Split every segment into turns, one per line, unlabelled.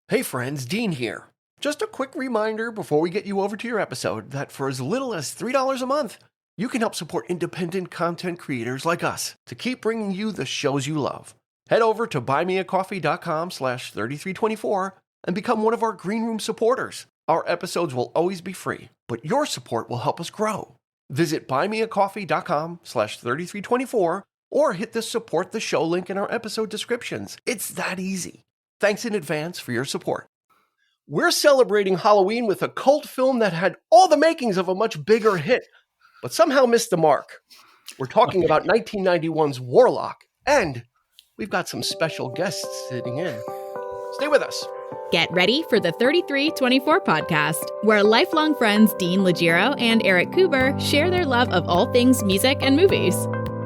Hey friends, Dean here. Just a quick reminder before we get you over to your episode that for as little as $3 a month, you can help support independent content creators like us to keep bringing you the shows you love. Head over to buymeacoffee.com/3324 and become one of our Green Room supporters. Our episodes will always be free, but your support will help us grow. Visit buymeacoffee.com/3324 or hit the support the show link in our episode descriptions. It's that easy. Thanks in advance for your support. We're celebrating Halloween with a cult film that had all the makings of a much bigger hit, but somehow missed the mark. We're talking about 1991's Warlock, and we've got some special guests sitting in. Stay with us.
Get ready for the 3324 podcast, where lifelong friends Dean Legiro and Eric Kuber share their love of all things music and movies.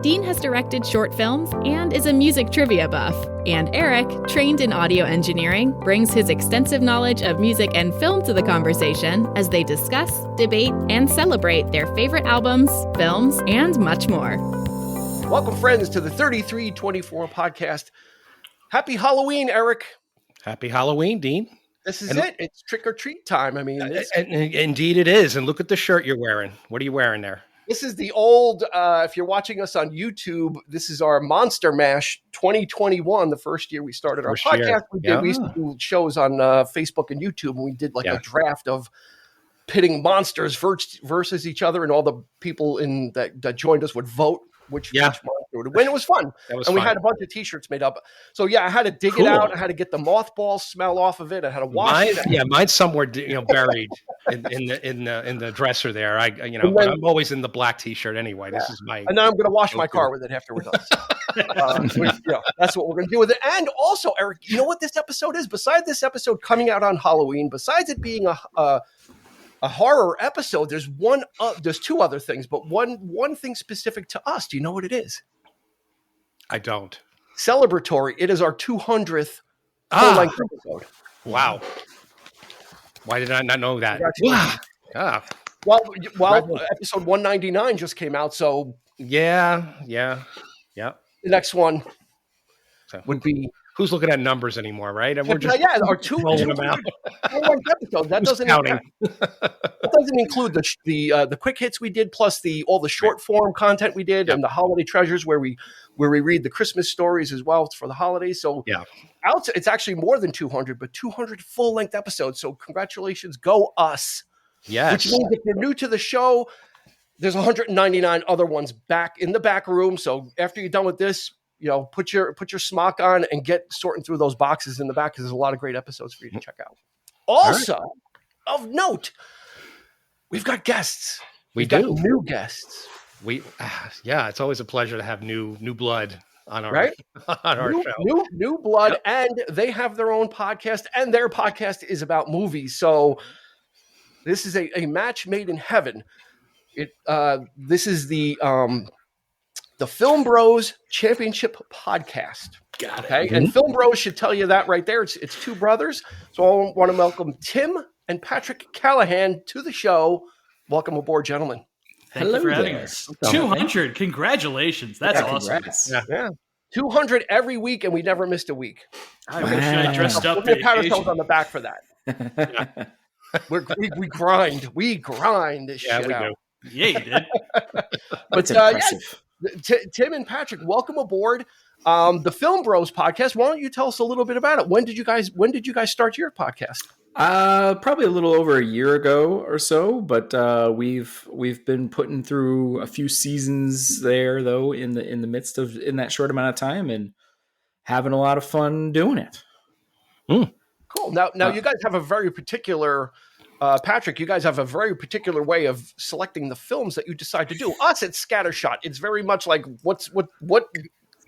Dean has directed short films and is a music trivia buff. And Eric, trained in audio engineering, brings his extensive knowledge of music and film to the conversation as they discuss, debate, and celebrate their favorite albums, films, and much more.
Welcome, friends, to the 3324 podcast. Happy Halloween, Eric.
Happy Halloween, Dean.
This is it. It's trick or treat time. I mean,
indeed it is. And look at the shirt you're wearing. What are you wearing there?
This is the old, if you're watching us on YouTube, this is our Monster Mash 2021, the first year we started our podcast. We used to do shows on Facebook and YouTube, and we did a draft of pitting monsters versus each other, and all the people that joined us would vote which monster would win. It was fun. We had a bunch of T-shirts made up. So I had to dig it out. I had to get the mothball smell off of it. I had to wash it. Yeah,
mine's somewhere buried in the dresser there. But I'm always in the black T-shirt anyway. This is my.
And then I'm going to wash my car with it after we're done. That's what we're going to do with it. And also, Eric, you know what this episode is? Besides this episode coming out on Halloween, besides it being a horror episode, there's two other things, but one thing specific to us. Do you know what it is?
I don't.
Celebratory. It is our 200th full-length episode.
Wow. Why did I not know that?
Well, episode 199 just came out, so
yeah.
The next one would be.
Who's looking at numbers anymore, right? And
we're just our two episode. That doesn't include the quick hits we did, plus all the short form content we did, and the holiday treasures where we read the Christmas stories as well for the holidays. So it's actually more than 200, but 200 full length episodes. So congratulations, go us!
Yes.
Which means if you're new to the show, there's 199 other ones back in the back room. So after you're done with this, put your smock on and get sorting through those boxes in the back, because there's a lot of great episodes for you to check out. Also, of note, we've got guests. We've got new guests.
It's always a pleasure to have new blood on our show.
New blood, and they have their own podcast, and their podcast is about movies. So this is a match made in heaven. This is the Film Bros Championship Podcast.
Got it.
Okay, and Film Bros should tell you that right there. It's two brothers. So I want to welcome Tim and Patrick Callaghan to the show. Welcome aboard, gentlemen.
Thank you for having us. 200. Congratulations. That's awesome.
Yeah. 200 every week, and we never missed a week.
I wish I dressed up.
We'll pat ourselves on the back for that. We grind. We grind this shit out.
Do. Yeah, you did.
But Tim and Patrick, welcome aboard the Film Bros podcast. Why don't you tell us a little bit about it? When did you guys start your podcast?
Probably a little over a year ago or so, but we've been putting through a few seasons there, though, in the midst of that short amount of time, and having a lot of fun doing it.
Cool. Now you guys have a very particular. Patrick, you guys have a very particular way of selecting the films that you decide to do. Us, it's scattershot. It's very much like what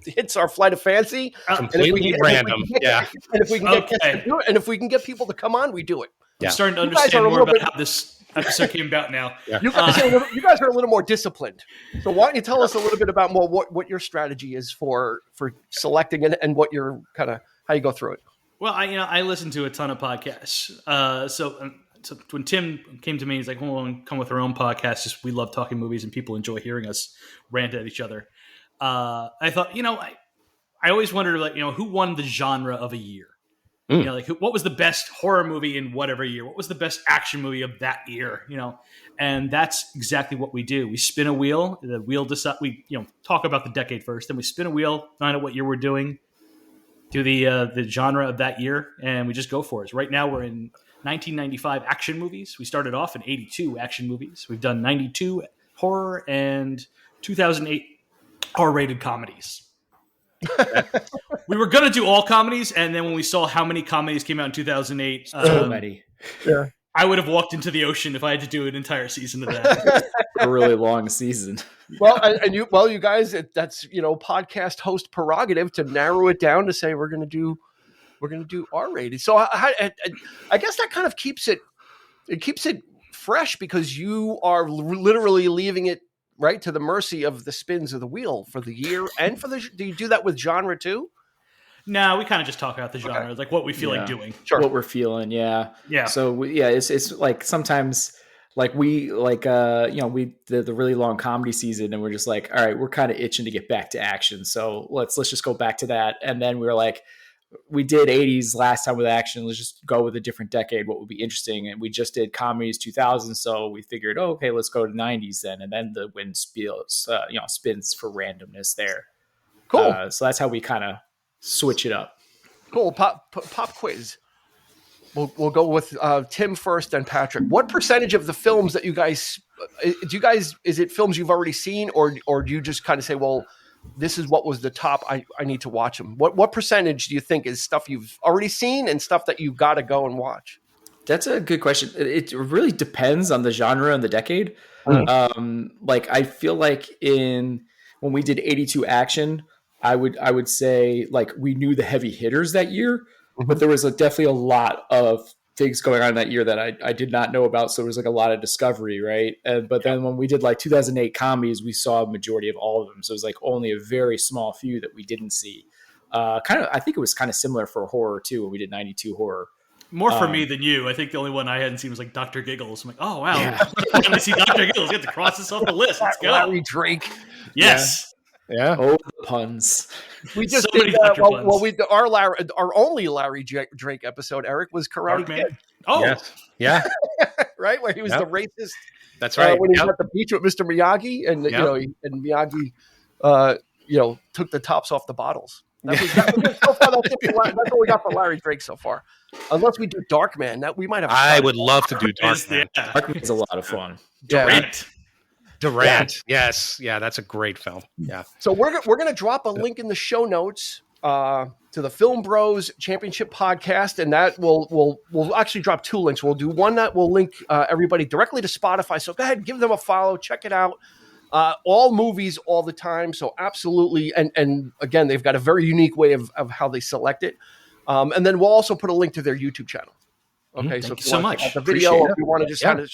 hits our flight of fancy.
Completely random.
And if we can get guests to do it, and if we can get people to come on, we do it.
I'm starting to understand more about how this episode came about now.
Yeah. You guys are a little more disciplined. So why don't you tell us a little bit about what your strategy is for selecting it, and what your how you go through it?
Well, I listen to a ton of podcasts. So when Tim came to me, he's like, "We'll come with our own podcast. Just we love talking movies, and people enjoy hearing us rant at each other." I thought, I always wondered, who won the genre of a year? You know, like what was the best horror movie in whatever year? What was the best action movie of that year? You know, and that's exactly what we do. We spin a wheel. The wheel decide. We talk about the decade first, then we spin a wheel, find out what year we're doing, do the genre of that year, and we just go for it. So right now we're in 1995 action movies. We started off in 82 action movies. We've done 92 horror and 2008 R-rated comedies. We were going to do all comedies, and then when we saw how many comedies came out in 2008,
so many.
Yeah.
I would have walked into the ocean if I had to do an entire season of that.
A really long season.
Well, you guys, that's podcast host prerogative to narrow it down to say we're going to do R-rated. So I guess that kind of keeps it fresh, because you are literally leaving it right to the mercy of the spins of the wheel for the year and for the. Do you do that with genre too?
No, we kind of just talk about the genre, like what we feel like doing.
Sure.
What we're feeling, yeah. So it's like sometimes like we the really long comedy season, and we're just like, all right, we're kind of itching to get back to action, so let's just go back to that. And then we were like, we did 80s last time with action, let's just go with a different decade. What would be interesting? And we just did comedies 2000, so we figured, okay, let's go to 90s then, and then the wind spins for randomness there.
Cool.
So that's how we kind of switch it up.
Cool. Pop quiz. We'll go with Tim first and Patrick. What percentage of the films that you guys is it films you've already seen, or do you just kind of say, well, this is what was the top, I need to watch them? What percentage do you think is stuff you've already seen and stuff that you've got to go and watch?
That's a good question. It really depends on the genre and the decade. Like I feel like when we did 82 action, I would say like we knew the heavy hitters that year, but there was definitely a lot of things going on that year that I did not know about. So it was like a lot of discovery, right? But then when we did like 2008 comedies, we saw a majority of all of them. So it was like only a very small few that we didn't see. I think it was kind of similar for horror too, when we did 92 horror.
More for me than you. I think the only one I hadn't seen was like Dr. Giggles. I'm like, oh wow, I'm going to see Dr. Giggles. You have to cross this off the list. Let's go.
Larry Drake.
Yes.
Yeah.
Oh, the puns.
We just
So
did our only Larry Drake episode, Eric, was Karate Kid.
Oh,
yes. Yeah.
Right, where he was the racist.
That's right.
When he was at the beach with Mr. Miyagi, and and Miyagi, took the tops off the bottles. So far, that's what we got for Larry Drake so far. Unless we do Darkman, that we might have.
I would love to do Darkman.
Darkman's a lot of fun.
Durant. Yes. Yeah, that's a great film. Yeah.
So we're going to drop a link in the show notes to the Film Bros Championship podcast, and that we'll actually drop two links. We'll do one that will link everybody directly to Spotify. So go ahead, give them a follow, check it out. All movies all the time. So absolutely. And again, they've got a very unique way of how they select it. And then we'll also put a link to their YouTube channel. Okay, so if you want to check out the video, or if you want to just kind of,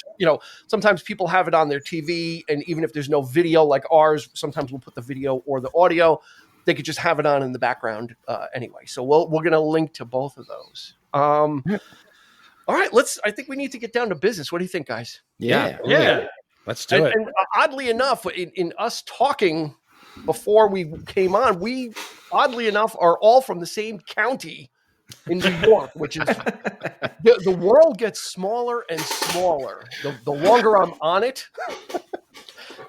sometimes people have it on their TV, and even if there's no video like ours, sometimes we'll put the video or the audio. They could just have it on in the background anyway. So we're going to link to both of those. All right, I think we need to get down to business. What do you think, guys?
Yeah.
Let's do it.
And oddly enough, in us talking before we came on, we oddly enough are all from the same county in New York, which is the world gets smaller and smaller. The longer I'm on it,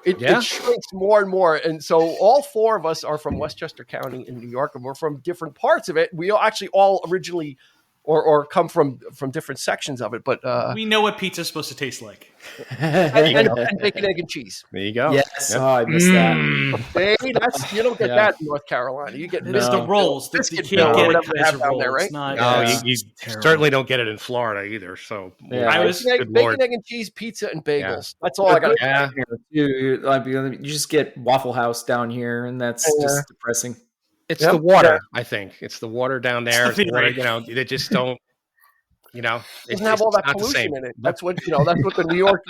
it shrinks more and more. And so all four of us are from Westchester County in New York, and we're from different parts of it. We actually all originally or come from different sections of it, but
we know what pizza's supposed to taste like.
and bacon, egg, and cheese.
There you go.
Yes, I missed that.
Hey, you don't get that in North Carolina. You get
the rolls. You can't get it as down there, right?
You certainly don't get it in Florida either. So
bacon, egg, and cheese, pizza, and bagels. That's all I got.
Yeah, you just get Waffle House down here, and that's just depressing.
It's the water, I think. It's the water down there. It's the water, they just don't, it
doesn't have all that pollution in it. That's what, that's what the New York,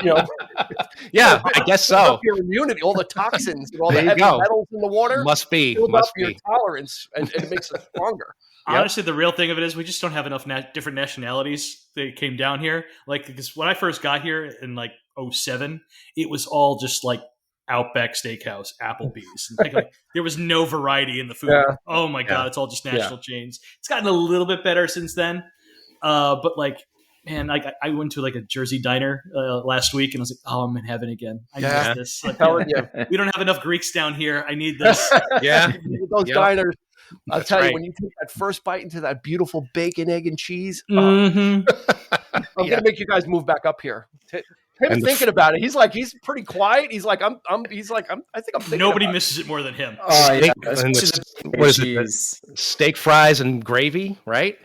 Yeah, I guess so.
Your immunity, all the toxins and all the heavy metals in the water.
Must be.
Your tolerance, and it makes it stronger.
Honestly, the real thing of it is we just don't have enough different nationalities that came down here. Like, because when I first got here in like 2007, it was all just like Outback Steakhouse, Applebee's. Like, there was no variety in the food. Yeah. Oh my God, it's all just national chains. It's gotten a little bit better since then. But like, man, I went to like a Jersey diner last week and I was like, oh, I'm in heaven again. I need this. Like, we don't have enough Greeks down here. I need this.
Those diners. I'll tell you, when you take that first bite into that beautiful bacon, egg, and cheese, I'm gonna make you guys move back up here. Him thinking about it, he's pretty quiet. He's like, I think I'm thinking
nobody misses it more than him.
Oh yeah, what is it? Steak fries and gravy, right?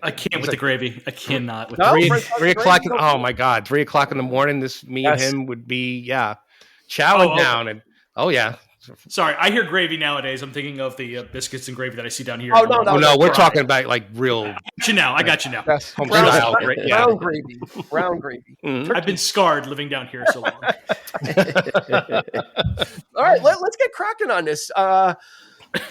I can't with the gravy. I cannot with
3 o'clock. Oh my God, 3 o'clock in the morning. This me and him would be chowing down and
Sorry, I hear gravy nowadays. I'm thinking of the biscuits and gravy that I see down here.
Oh no, we're talking about like real.
I got you now.
Yes. Brown gravy.
Mm-hmm. I've been scarred living down here so long.
All right, let's get cracking on this.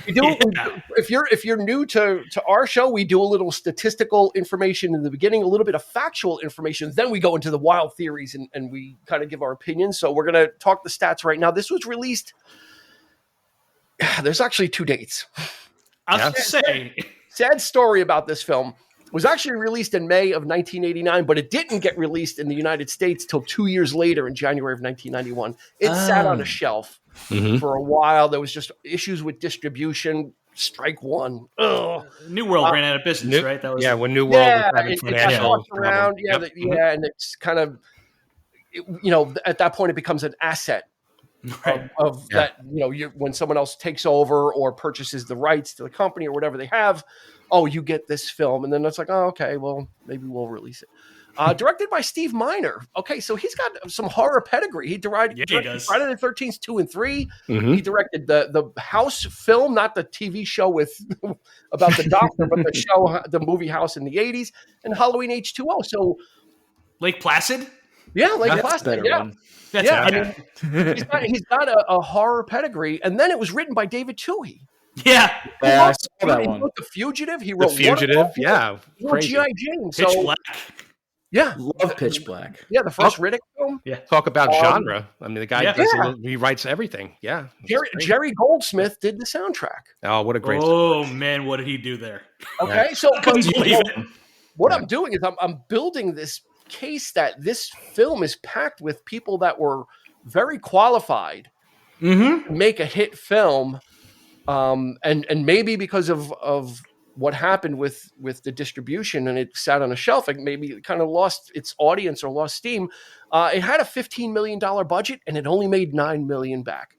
If you're new to our show, we do a little statistical information in the beginning, a little bit of factual information. Then we go into the wild theories and we kind of give our opinions. So we're going to talk the stats right now. This was released. There's actually 2 dates.
I'll say.
Sad story about this film. It was actually released in May of 1989, but it didn't get released in the United States till 2 years later in January of 1991. It sat on a shelf for a while. There was just issues with distribution. Strike one. Ugh.
New World ran out of business, right? That was
when New World was having
financial around. And it's kind of, at that point it becomes an asset. Of that, when someone else takes over or purchases the rights to the company or whatever they have, you get this film, and then it's like, okay, well, maybe we'll release it. Directed by Steve Miner. Okay, so he's got some horror pedigree. He directed Friday the 13th 2 and 3. Mm-hmm. He directed the House film, not the TV show with about the doctor, but the movie House in the 80s, and Halloween H2O. So
Lake Placid.
Yeah, Lake Placid.
One.
He's got a horror pedigree, and then it was written by David Twohy.
Yeah,
I saw that one.
He wrote The Fugitive. He wrote
The Fugitive.
He wrote G.I. Jane.
Pitch Black.
Yeah,
love Pitch Black.
Yeah, the first Riddick film.
Yeah, talk about genre. I mean, the guy he writes everything. Yeah,
Jerry Goldsmith did the soundtrack.
Oh, what a great!
Oh man, what did he do there?
Okay, so what I'm doing is I'm building this case that this film is packed with people that were very qualified to make a hit film, and maybe because of what happened with the distribution and it sat on a shelf, like maybe it kind of lost its audience or lost steam. It had a $15 million budget and it only made $9 million back.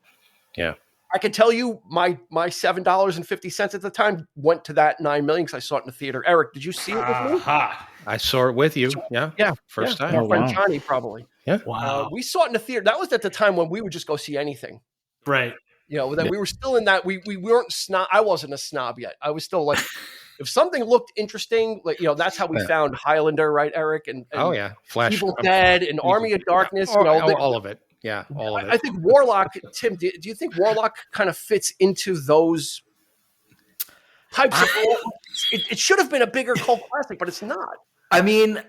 Yeah.
I can tell you my $7.50 at the time went to that $9 million because I saw it in the theater. Eric, did you see it with me?
I saw it with you. Yeah. First time.
Our friend Johnny probably.
Yeah.
Wow. We saw it in the theater. That was at the time when we would just go see anything.
Right.
That we were still in that. We weren't snob. I wasn't a snob yet. I was still like, if something looked interesting, like, that's how we found Highlander, right, Eric? And
Flash,
Evil Dead and Army of Darkness.
All of it. Yeah, all of it.
I think Warlock, Tim, do you think Warlock kind of fits into those types of it should have been a bigger cult classic, but it's not.
I mean,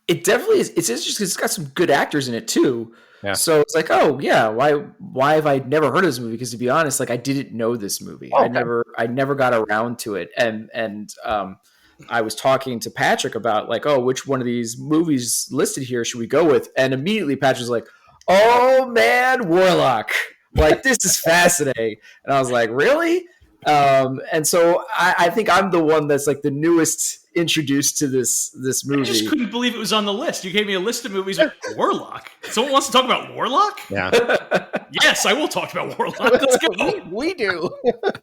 it definitely is. It's interesting because it's got some good actors in it too. Yeah. So it's like, why have I never heard of this movie? Because to be honest, like I didn't know this movie. Okay. I never got around to it. And I was talking to Patrick about like, which one of these movies listed here should we go with? And immediately Patrick was like, oh man, Warlock. Like this is fascinating. And I was like, really? And so I think I'm the one that's like the newest introduced to this movie.
I just couldn't believe it was on the list. You gave me a list of movies with Warlock. Someone wants to talk about Warlock?
Yeah.
Yes, I will talk about Warlock. Let's go.
We do.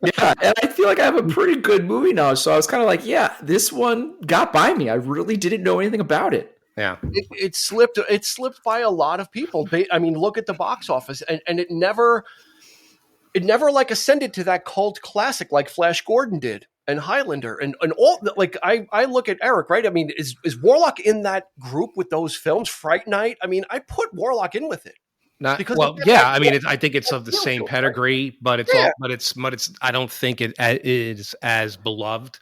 Yeah, and I feel like I have a pretty good movie knowledge. So I was kind of like, this one got by me. I really didn't know anything about it.
Yeah,
it slipped by a lot of people. Look at the box office, and it never like ascended to that cult classic like Flash Gordon did and Highlander and all. Like I look at Eric, right? I mean, is Warlock in that group with those films? Fright Night. I mean, I put Warlock in with it.
I think it's of the same pedigree, but it's I don't think it is as beloved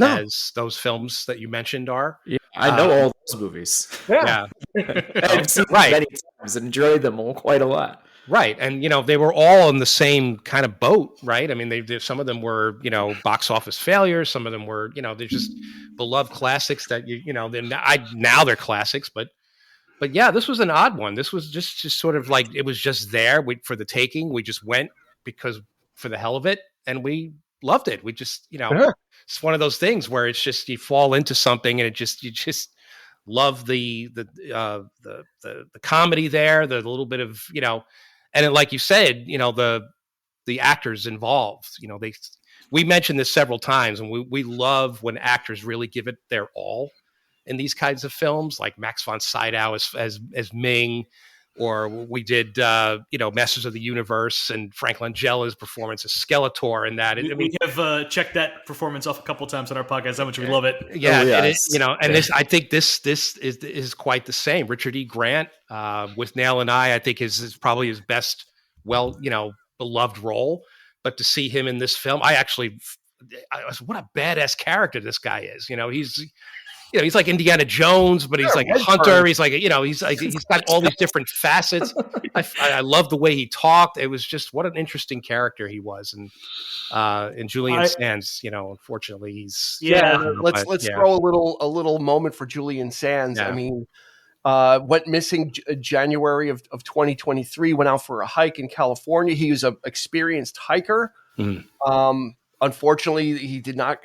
as those films that you mentioned are.
Yeah, I know all those movies.
Yeah.
I've seen them many times and enjoyed them quite a lot.
Right. And, they were all in the same kind of boat, right? I mean, some of them were, box office failures. Some of them were, they're just beloved classics that, now they're classics. But yeah, this was an odd one. This was just sort of like, it was just there for the taking. We just went because for the hell of it. And we loved it. We just, it's one of those things where it's just, you fall into something and you just love the comedy there, the little bit of, and like you said, the actors involved, we mentioned this several times, and we love when actors really give it their all in these kinds of films, like Max von Sydow as Ming, or we did, Masters of the Universe and Frank Langella's performance as Skeletor in that.
We have checked that performance off a couple of times on our podcast, how much we love it.
Yeah, yes. This, I think this is quite the same. Richard E. Grant with Nail and I think is probably his best, beloved role. But to see him in this film, what a badass character this guy is. He's like Indiana Jones, but he's like a hunter. He's like, he's got all these different facets. I love the way he talked. It was just, what an interesting character he was. And Julian Sands, unfortunately he's
let's throw a little moment for Julian Sands. Yeah. I mean, went missing January of 2023, went out for a hike in California. He was an experienced hiker. Mm. Unfortunately, he did not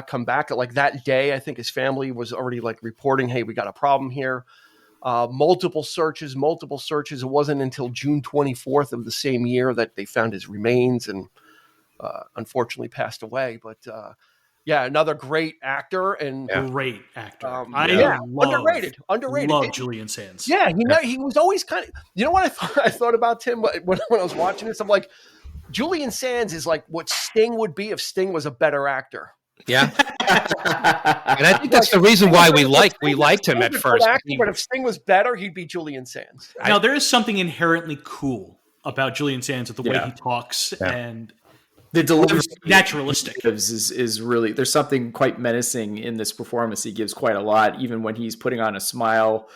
come back. Like that day, I think his family was already like reporting, "Hey, we got a problem here." Multiple searches. It wasn't until June 24th of the same year that they found his remains, and unfortunately passed away. But another great actor
great actor.
Underrated.
Love Julian Sands.
Yeah, he was always kind of. You know what I thought about Tim when I was watching this? I'm like, Julian Sands is like what Sting would be if Sting was a better actor.
Yeah. And I think that's the reason why we liked him at first.
But if Sting was better, he'd be Julian Sands.
Now, there is something inherently cool about Julian Sands with the way he talks and
the delivery
naturalistic
is really, there's something quite menacing in this performance. He gives quite a lot, even when he's putting on a smile.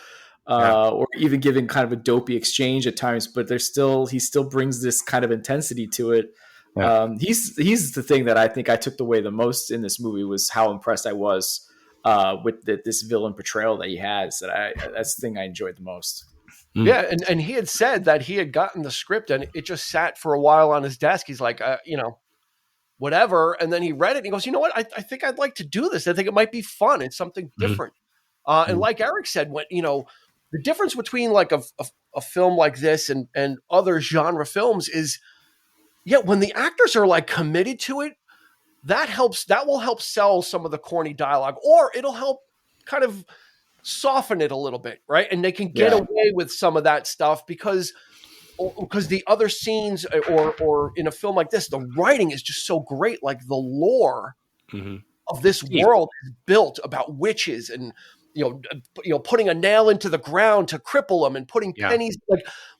Or even giving kind of a dopey exchange at times, but he still brings this kind of intensity to it. Yeah. He's the thing that I think I took away the most in this movie was how impressed I was with this villain portrayal that he has. That's the thing I enjoyed the most.
Mm. Yeah, and he had said that he had gotten the script and it just sat for a while on his desk. He's like, whatever, and then he read it and he goes, "You know what? I think I'd like to do this. I think it might be fun. It's something different." And like Eric said, when the difference between like a film like this and other genre films is, when the actors are like committed to it, that will help sell some of the corny dialogue, or it'll help kind of soften it a little bit, right? And they can get away with some of that stuff because the other scenes or in a film like this, the writing is just so great. Like the lore of this world is built about witches and putting a nail into the ground to cripple them and putting pennies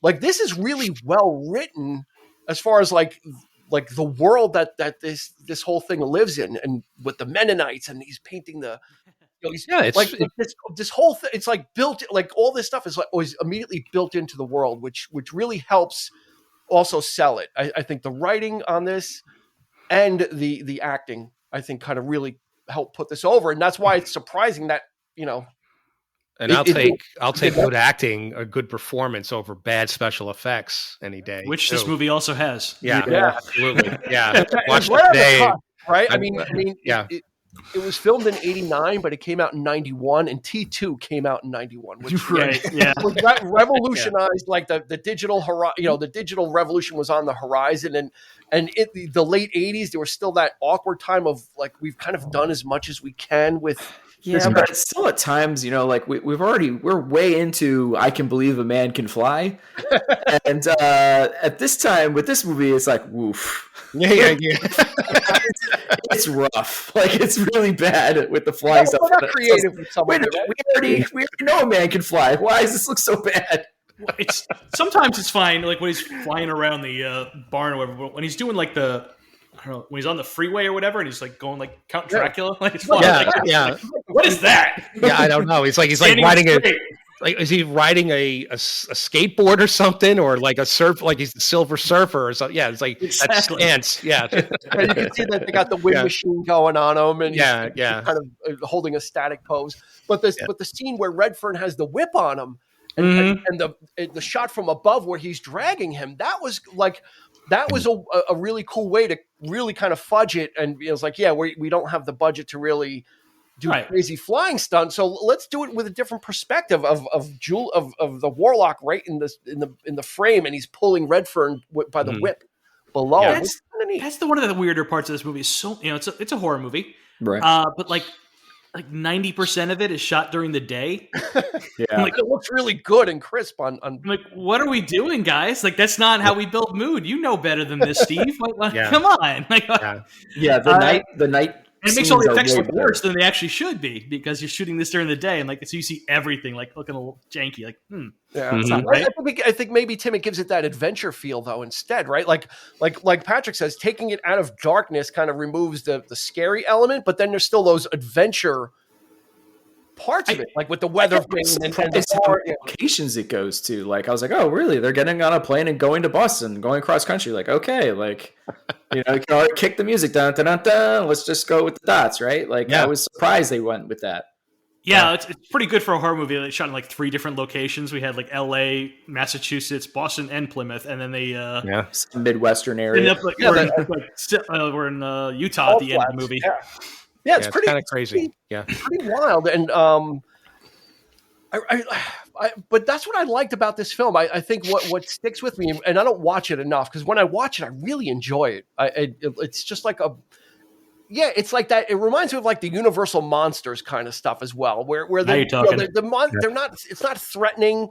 like this is really well written as far as like the world that this whole thing lives in, and with the Mennonites, and he's painting the this whole thing. It's like built, like all this stuff is like always immediately built into the world, which really helps also sell it. I think the writing on this and the acting, I think, kind of really help put this over, and that's why it's surprising that.
And I'll take good acting, a good performance over bad special effects any day.
Which this movie also has.
Yeah. Absolutely. Yeah. Watch it today.
Right? I mean, it was filmed in 89, but it came out in 91, and T2 came out in 91. Which revolutionized like the digital the digital revolution was on the horizon, and the late 80s, there was still that awkward time of like, we've kind of done as much as we can with.
Yeah, but still at times, like we're way into I Can Believe a Man Can Fly. And at this time with this movie, it's like, woof.
Yeah.
It's rough. Like, it's really bad with the flying stuff.
We're not creative with something.
We already know a man can fly. Why does this look so bad?
Sometimes it's fine, like when he's flying around the barn or whatever, but when he's doing like when he's on the freeway or whatever, and he's like going like Count Dracula, like it's flying.
Yeah.
What is that?
Yeah, I don't know. He's like riding Like, is he riding a skateboard or something, or like a surf, like he's the Silver Surfer or something? Yeah, it's like that stance. Yeah,
and you can see that they got the wind machine going on him, and he's kind of holding a static pose. But the scene where Redfern has the whip on him, and the shot from above where he's dragging him, that was a really cool way to really kind of fudge it. And it was like, we don't have the budget to really do crazy flying stunts, so let's do it with a different perspective of the Warlock right in the frame, and he's pulling Redfern by the whip below.
Yeah. That's one of the weirder parts of this movie. Is so it's a horror movie,
right?
But like 90% of it is shot during the day.
Like it looks really good and crisp on.
I'm like, what are we doing, guys? Like that's not how we build mood. You know better than this, Steve. Come on.
The night.
And it makes all the effects look worse than they actually should be, because you're shooting this during the day, and so you see everything like looking a little janky. Like,
that's not right. I think maybe Tim, it gives it that adventure feel though instead, right? Like Patrick says, taking it out of darkness kind of removes the scary element, but then there's still those adventure parts of it, like with the weather thing and
the locations it goes to. Like I was like, oh really? They're getting on a plane and going to Boston, going across country. Like okay, like you can already kick the music down, let's just go with the dots, right? Like I was surprised they went with that.
It's pretty good for a horror movie. They shot in like 3 different locations. We had like L.A., Massachusetts, Boston, and Plymouth, and then they
some Midwestern area.
We're in Utah at the end of the movie.
Yeah, it's pretty
kind of crazy.
Pretty wild. And but that's what I liked about this film. I think what sticks with me, and I don't watch it enough because when I watch it, I really enjoy it. It's just like it's like that. It reminds me of like the Universal Monsters kind of stuff as well, where they're not. It's not threatening.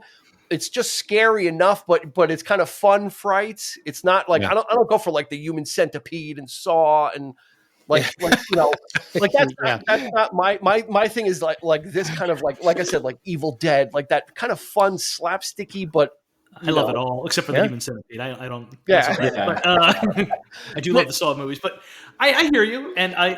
It's just scary enough, but it's kind of fun frights. It's not like I don't go for like the Human Centipede and Saw and. That's not my thing. Is like this kind of like I said, like Evil Dead, like that kind of fun slapsticky, but
I love it all except for the Human Centipede. I don't. But, I do love the Saw movies, but I hear you, and I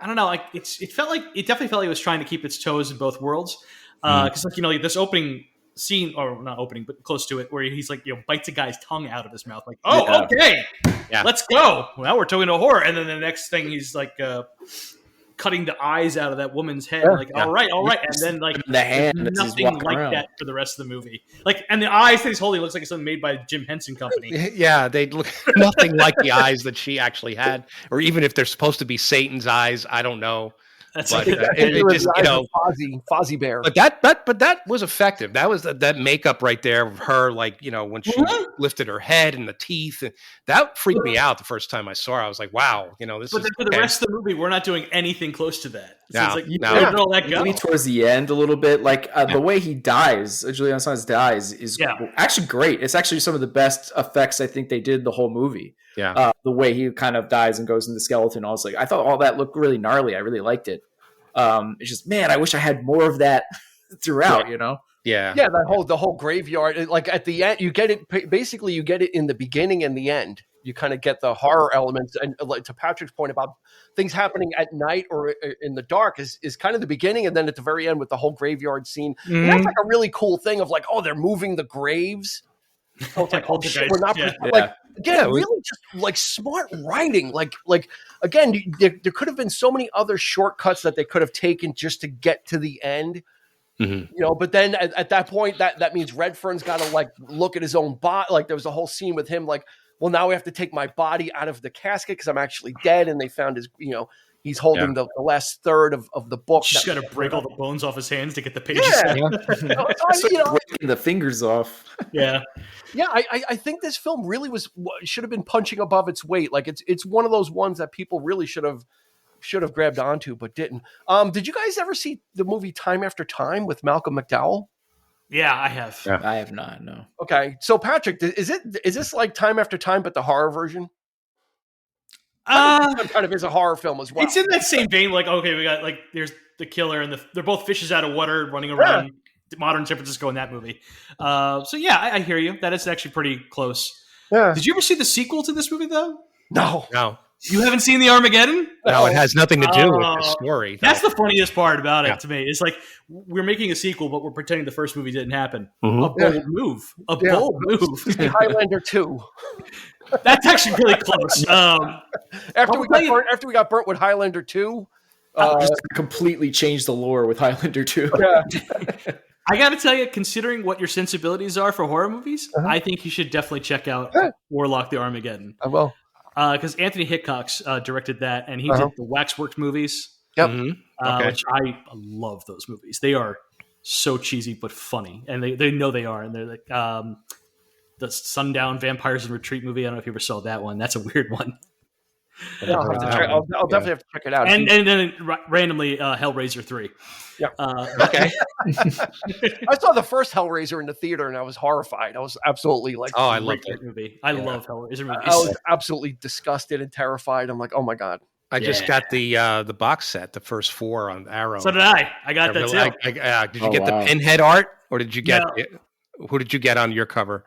don't know. Like it definitely felt like it was trying to keep its toes in both worlds, because this opening scene, or not opening, but close to it, where he's like bites a guy's tongue out of his mouth, like okay. Yeah. Let's go. Well, we're talking to horror. And then the next thing he's like cutting the eyes out of that woman's head. All right. And then like
the hand,
nothing like around. That for the rest of the movie. Like, and the eyes that he's holding looks like something made by Jim Henson Company.
Yeah, they look nothing like the eyes that she actually had, or even if they're supposed to be Satan's eyes, I don't know.
That's it just Fozzie Bear.
But that was effective. That was that makeup right there of her, like when she lifted her head and the teeth, and that freaked me out the first time I saw her. I was like, wow, this.
But then for the rest of the movie, we're not doing anything close to that. So it's like
maybe towards the end a little bit, like the way he dies, Julian Assange dies, is actually great. It's actually some of the best effects I think they did the whole movie.
Yeah,
the way he kind of dies and goes into skeleton. I was like, I thought all that looked really gnarly. I really liked it. It's just, man, I wish I had more of that throughout.
Yeah,
the whole graveyard. Like at the end, you get it. Basically, you get it in the beginning and the end. You kind of get the horror elements, and like to Patrick's point about things happening at night or in the dark is kind of the beginning, and then at the very end with the whole graveyard scene. And that's like a really cool thing of like, they're moving the graves. So it's like, we're not really just like smart writing. Like again, there could have been so many other shortcuts that they could have taken just to get to the end. But then at that point, that means Redfern's got to like look at his own body. Like there was a whole scene with him like, well, now we have to take my body out of the casket because I'm actually dead, and they found his, he's holding the last third of the book.
Just got to break all the bones off his hands to get the pages.
Breaking the fingers off.
Yeah.
I think this film really should have been punching above its weight. Like it's one of those ones that people really should have grabbed onto, but didn't. Did you guys ever see the movie Time After Time with Malcolm McDowell?
Yeah, I have.
Yeah. I have not. No.
Okay, so Patrick, is this like Time After Time but the horror version? Kind of is a horror film as well.
It's in that same vein. Like, okay, we got like there's the killer and they're both fishes out of water running around modern San Francisco in that movie. So yeah, I hear you. That is actually pretty close.
Yeah.
Did you ever see the sequel to this movie though?
No.
You haven't seen the Armageddon?
No, it has nothing to do with the story.
That's the funniest part about it to me. It's like we're making a sequel, but we're pretending the first movie didn't happen. Mm-hmm. A bold move. Bold move.
Highlander 2.
That's actually really close.
After we got burnt with Highlander 2,
just completely changed the lore with Highlander 2.
Yeah.
I got to tell you, considering what your sensibilities are for horror movies, I think you should definitely check out Warlock the Armageddon.
I will.
Because Anthony Hitchcock's directed that, and he did the Waxworks movies.
Yep.
Which I love those movies. They are so cheesy but funny, and they know they are. And they're like the Sundown Vampires in Retreat movie. I don't know if you ever saw that one. That's a weird one.
I'll definitely have to check it out.
And then randomly Hellraiser 3.
Yeah.
Okay.
I saw the first Hellraiser in the theater and I was horrified. I was absolutely like,
I love that
movie. I love Hellraiser movies.
I was absolutely disgusted and terrified. I'm like, oh my God.
I just got the box set, the first 4 on Arrow.
So did I. I got that too.
Did you get the Pinhead art, or did you get who did you get on your cover?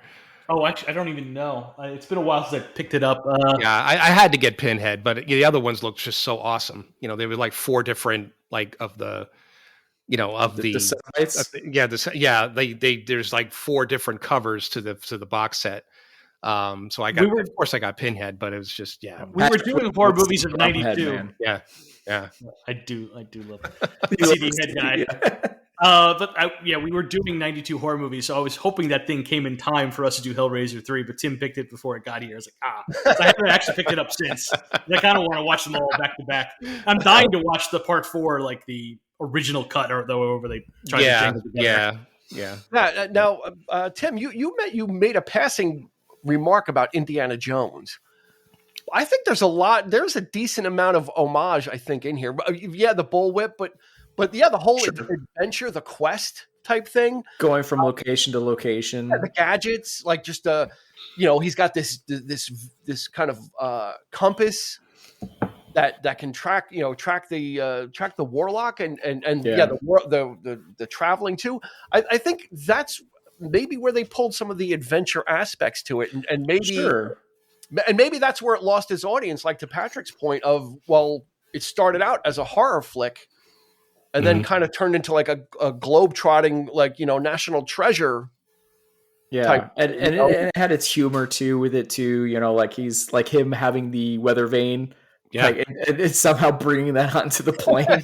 Oh, actually, I don't even know. It's been a while since I picked it up.
I had to get Pinhead, but the other ones looked just so awesome. You know, they were like 4 different, like of the, you know, of the there's like 4 different covers to the box set. So I got, of course, I got Pinhead, but it was just
we were doing horror movies in '92.
Yeah.
I do love the CD head guy. We were doing 92 horror movies, so I was hoping that thing came in time for us to do Hellraiser 3, but Tim picked it before it got here. I was like, so I haven't actually picked it up since. I kind of want to watch them all back to back. I'm dying to watch the part 4, like the original cut, or where they tried to jangle together.
Yeah. Now, Tim, you made a passing remark about Indiana Jones. I think there's a decent amount of homage, I think, in here. Yeah, the bullwhip, but the whole adventure, the quest type thing,
going from location to location,
the gadgets, like just he's got this kind of compass that can track the Warlock and the traveling too. I think that's maybe where they pulled some of the adventure aspects to it, and maybe and maybe that's where it lost its audience. Like to Patrick's point of, well, it started out as a horror flick. And then kind of turned into like a globe-trotting, like, National Treasure.
Yeah.
Type,
and it had its humor too with it too, like he's like him having the weather vane. Yeah. Like, and it's somehow bringing that onto the plane.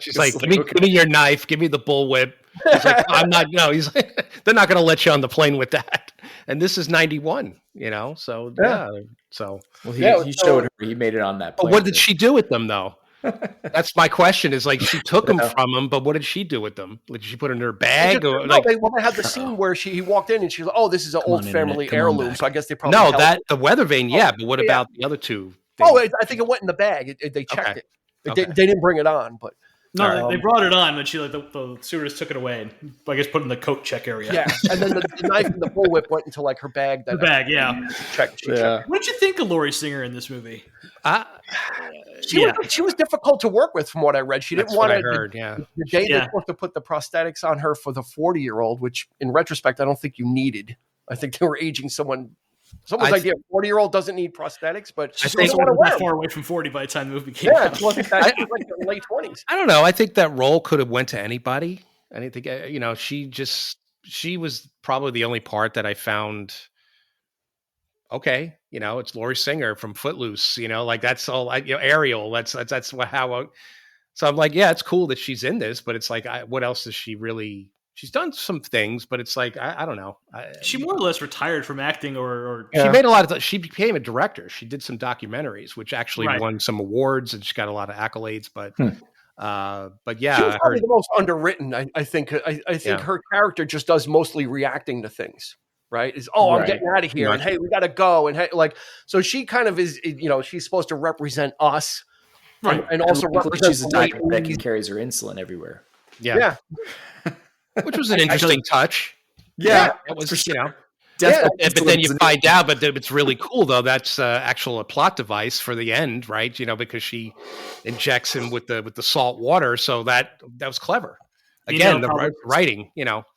She's like, give me your knife. Give me the bullwhip. He's like, I'm not, he's like, they're not going to let you on the plane with that. And this is 91, so So,
well, he showed her, he made it on that plane.
But what did she do with them though? That's my question. Is like she took them from him, but what did she do with them? Did she put it in her bag? They
had the scene where he walked in and she was like, "Oh, this is an old family heirloom." So I guess they probably
the weather vane, but what about the other 2
things? I think it went in the bag. They checked it. They didn't bring it on, but
no, they brought it on, and she the stewardess took it away and I guess put it in the coat check area.
Yeah, and then the knife and the bullwhip went into like her bag.
Her bag,
Checked.
What did you think of Laurie Singer in this movie?
She was difficult to work with, from what I read. She didn't want to. The day they're supposed to put the prosthetics on her for the 40-year-old, which in retrospect I don't think you needed. I think they were aging someone's idea. 40-year-old doesn't need prosthetics, but
she wasn't that far away from 40 by the time the movie came out.
She wasn't that, she was like the late 20s.
I don't know. I think that role could have went to anybody. I think she was probably the only part that I found. Okay, it's Laurie Singer from Footloose. Like that's all. Ariel. That's how. So I'm like, it's cool that she's in this, but it's like, what else is she really? She's done some things, but it's like I don't know.
She more or less retired from acting, or
she made a lot of. She became a director. She did some documentaries, which actually won some awards, and she got a lot of accolades. But yeah,
she was probably the most underwritten. I think. I think her character just does mostly reacting to things. Right? I'm getting out of here, and hey, we got to go, and hey, like, so she kind of is, she's supposed to represent us,
right?
And also represent
she's a diabetic and carries her insulin everywhere.
Yeah. Which was an interesting touch.
Yeah,
it was, but then you find out, but it's really cool though. That's a plot device for the end, right? Because she injects him with the salt water, so that was clever. again, the writing,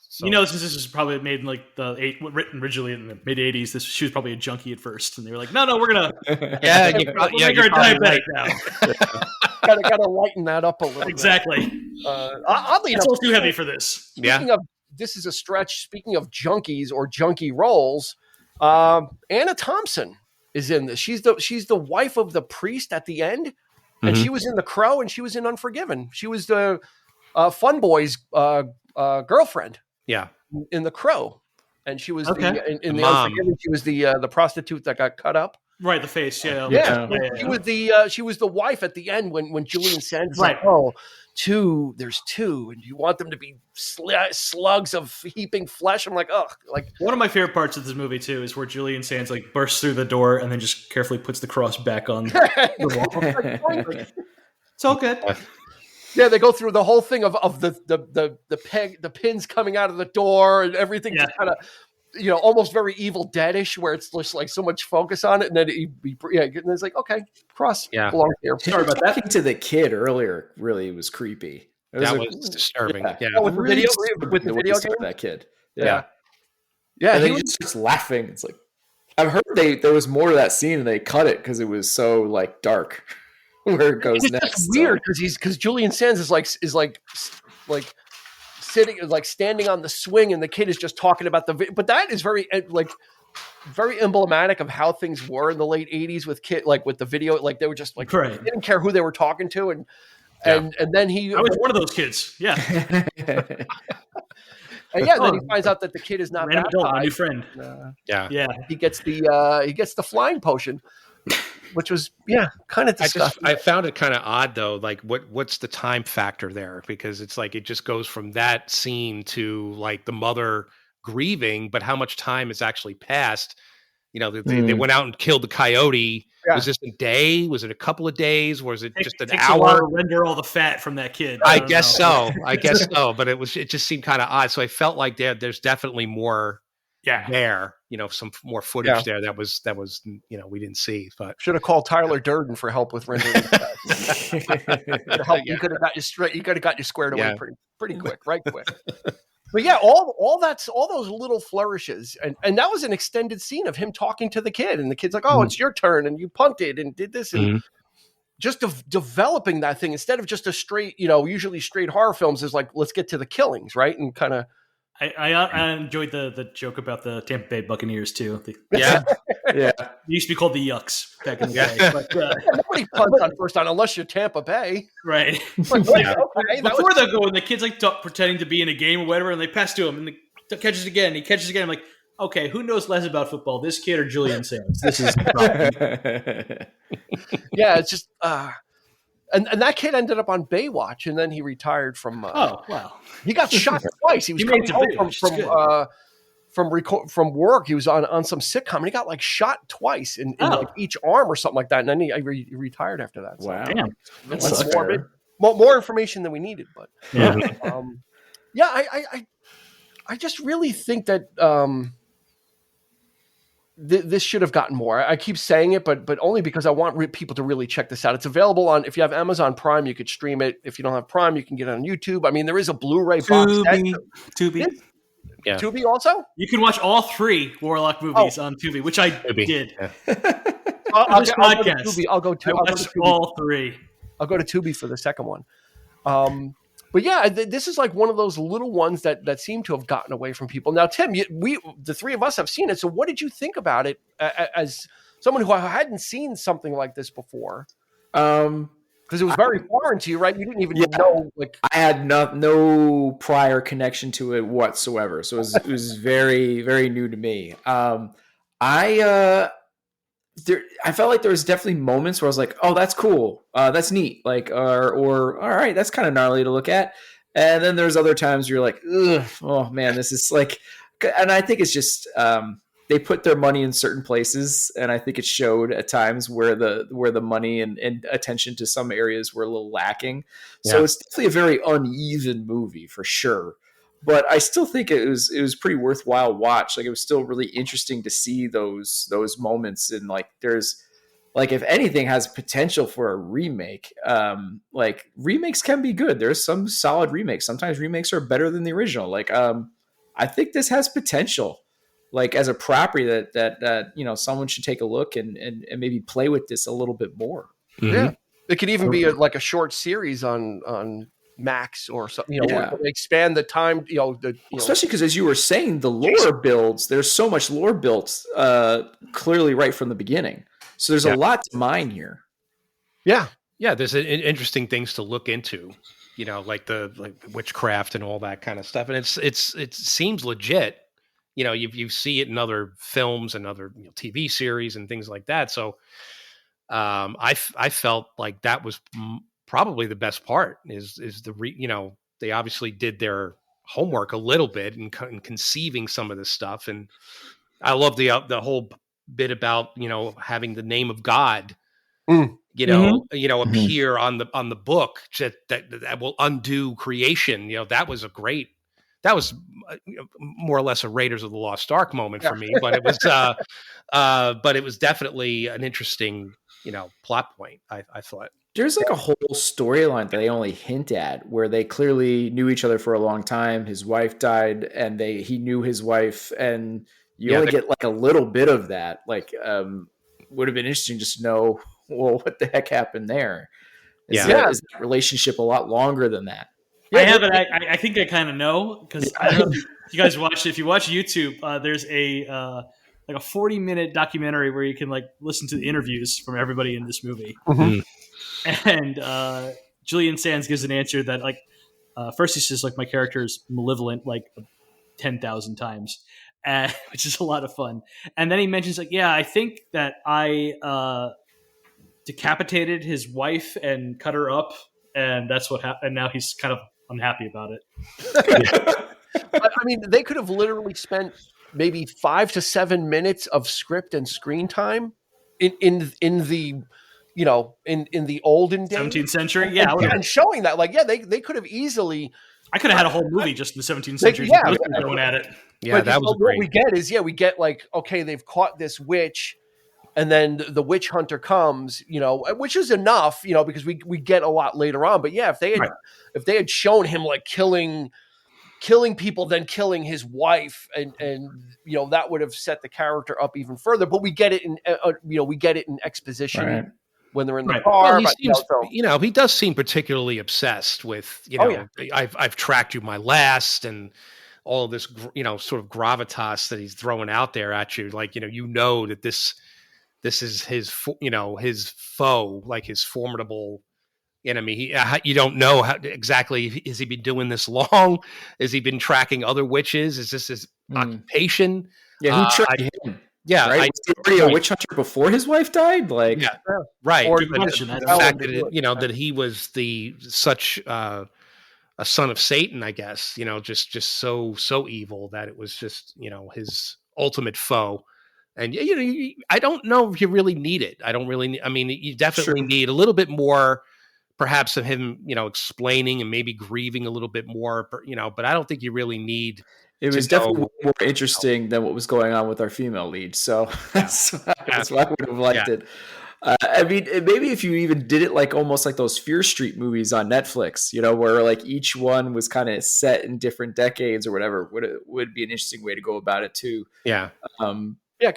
So.
Since this was probably made in like written originally in the mid '80s, she was probably a junkie at first, and they were like, "No, we're gonna
you're
make her diabetic now."
gotta lighten that up a little.
Exactly.
Oddly enough,
it's a little too heavy for this.
Speaking of, this is a stretch. Speaking of junkies or junkie roles, Anna Thompson is in this. She's the wife of the priest at the end, and she was in The Crow, and she was in Unforgiven. She was the Fun Boy's girlfriend.
Yeah,
in The Crow, and she was in the
mom.
Unforgiven. She was the prostitute that got cut up.
Right, the face. Yeah.
She was the wife at the end when Julian Sands like, there's two, and you want them to be slugs of heaping flesh. I'm like, like
one of my favorite parts of this movie too is where Julian Sands like bursts through the door and then just carefully puts the cross back on the wall. It's all good.
Yeah, they go through the whole thing of the pins coming out of the door and everything, just kind of, almost very Evil Dead-ish, where it's just like so much focus on it, and then and it's like, okay, cross belongs here.
Sorry about that. Talking to the kid earlier really was creepy.
That was disturbing. Yeah.
With the video game,
that kid.
Yeah.
And he just starts laughing. It's like, I've heard there was more to that scene, and they cut it because it was so like dark. Where it goes next.
It's weird because Julian Sands is like sitting, like standing on the swing, and the kid is just talking about but that is very emblematic of how things were in the late '80s with with the video, like they were just like they didn't care who they were talking to, and then I
was one of those kids, yeah.
And then he finds out that the kid is not
that adult, my new friend.
He gets the flying potion. Which was kind of disgusting.
I found it kind of odd though. Like, what's the time factor there? Because it's like it just goes from that scene to like the mother grieving, but how much time has actually passed? They went out and killed the coyote. Yeah. Was this a day? Was it a couple of days? Was it just an hour?
A while to render all the fat from that kid.
I guess so. But it just seemed kind of odd. So I felt like there's definitely more. There, some more footage there that was we didn't see, but
should have called Tyler Durden for help with rendering that. Help, you could have got you straight. You could have got you squared away pretty quick, right quick. But all those little flourishes, and that was an extended scene of him talking to the kid, and the kid's like, "Oh, it's your turn, and you punted and did this," and just developing that thing instead of just a straight, usually straight horror films is like, let's get to the killings, right, and kind of.
I enjoyed the joke about the Tampa Bay Buccaneers too.
It
used to be called the Yucks back in the day. But,
nobody punts on first down unless you're Tampa Bay,
right?
Okay,
before they go, and the kid's like pretending to be in a game or whatever, and they pass to him, and he catches again. He catches again. I'm like, okay, who knows less about football, this kid or Julian Sands? This is
it's just. And that kid ended up on Baywatch, and then he retired from. He got shot twice. He was coming home from work. He was on some sitcom, and he got shot twice in each arm or something like that. And then he retired after that. So,
wow,
that's morbid. More information than we needed, but I just really think that. This should have gotten more. I keep saying it, but only because I want people to really check this out. It's available on, if you have Amazon Prime, you could stream it. If you don't have Prime, you can get it on YouTube. I mean, there is a Blu-ray box set.
Tubi.
Yeah. Tubi also?
You can watch all 3 Warlock movies on Tubi, which I did.
I'll go to Tubi. I'll go to
all 3.
I'll go to Tubi for the second one. But this is like one of those little ones that seem to have gotten away from people. Now, Tim, the 3 of us have seen it. So what did you think about it as someone who hadn't seen something like this before? Because it was very foreign to you, right? You didn't even know.
I had no prior connection to it whatsoever. So it was very, very new to me. I felt like there was definitely moments where I was like, "Oh, that's cool. That's neat." Or all right, that's kind of gnarly to look at. And then there's other times where you're like, "Ugh, oh man, this is like." And I think it's just they put their money in certain places, and I think it showed at times where the money and attention to some areas were a little lacking. So it's definitely a very uneven movie for sure. But I still think it was pretty worthwhile watch. Like, it was still really interesting to see those moments, and there's like if anything has potential for a remake. Like remakes can be good. There's some solid remakes. Sometimes remakes are better than the original. Like I think this has potential, like as a property that you know, someone should take a look and maybe play with this a little bit more.
Yeah, it could even be like a short series on Max or something. You know, expand the time. You know,
especially because as you were saying, the lore builds. There's so much lore built clearly right from the beginning. So there's a lot to mine here.
Yeah, there's interesting things to look into. You know, like witchcraft and all that kind of stuff, and it seems legit. You know, you see it in other films and other TV series and things like that. So I felt like that was probably the best part is they obviously did their homework a little bit in conceiving some of this stuff. And I love the whole bit about, having the name of God, appear on the book that will undo creation. That was more or less a Raiders of the Lost Ark moment for me, but it was definitely an interesting, plot point. I thought
there's like a whole storyline that they only hint at where they clearly knew each other for a long time. His wife died and he knew his wife, and you only get like a little bit of that. Like, would have been interesting just to know, well, what the heck happened there? Is that relationship a lot longer than that?
I have it. I think I kind of know, because I don't know if you guys watched it. If you watch YouTube, there's a 40-minute documentary where you can listen to the interviews from everybody in this movie.
Mm-hmm.
And Julian Sands gives an answer that first he says my character is malevolent 10,000 times, which is a lot of fun. And then he mentions I think that I decapitated his wife and cut her up, and that's what happened. And now he's kind of unhappy about it.
I mean, they could have literally spent maybe 5 to 7 minutes of script and screen time in the in the olden days,
17th century,
and showing that they could have easily.
I could have had a whole movie just in the 17th century. Going at it.
Yeah, but that was
what we get is we get okay, they've caught this witch. And then the witch hunter comes, which is enough, because we get a lot later on. But if they had shown him killing people, then killing his wife, and that would have set the character up even further. But we get it in exposition when they're in the car.
Well, he does seem particularly obsessed with I've tracked you my last, and all of this sort of gravitas that he's throwing out there at you, that this is his foe, his formidable enemy. You don't know how exactly, has he been doing this long? Has he been tracking other witches? Is this his occupation?
Yeah, who tracked him?
Yeah,
right? Was he already a witch hunter before his wife died?
Right.
Or
the fact that that he was such a son of Satan, I guess. Just so evil that it was just his ultimate foe. And I don't know if you really need it. You definitely need a little bit more, perhaps, of him, explaining and maybe grieving a little bit more. But I don't think you really need.
It was definitely more interesting than what was going on with our female lead. So that's why I would have liked it. Maybe if you even did it almost like those Fear Street movies on Netflix, where each one was kind of set in different decades or whatever, would be an interesting way to go about it too.
Yeah.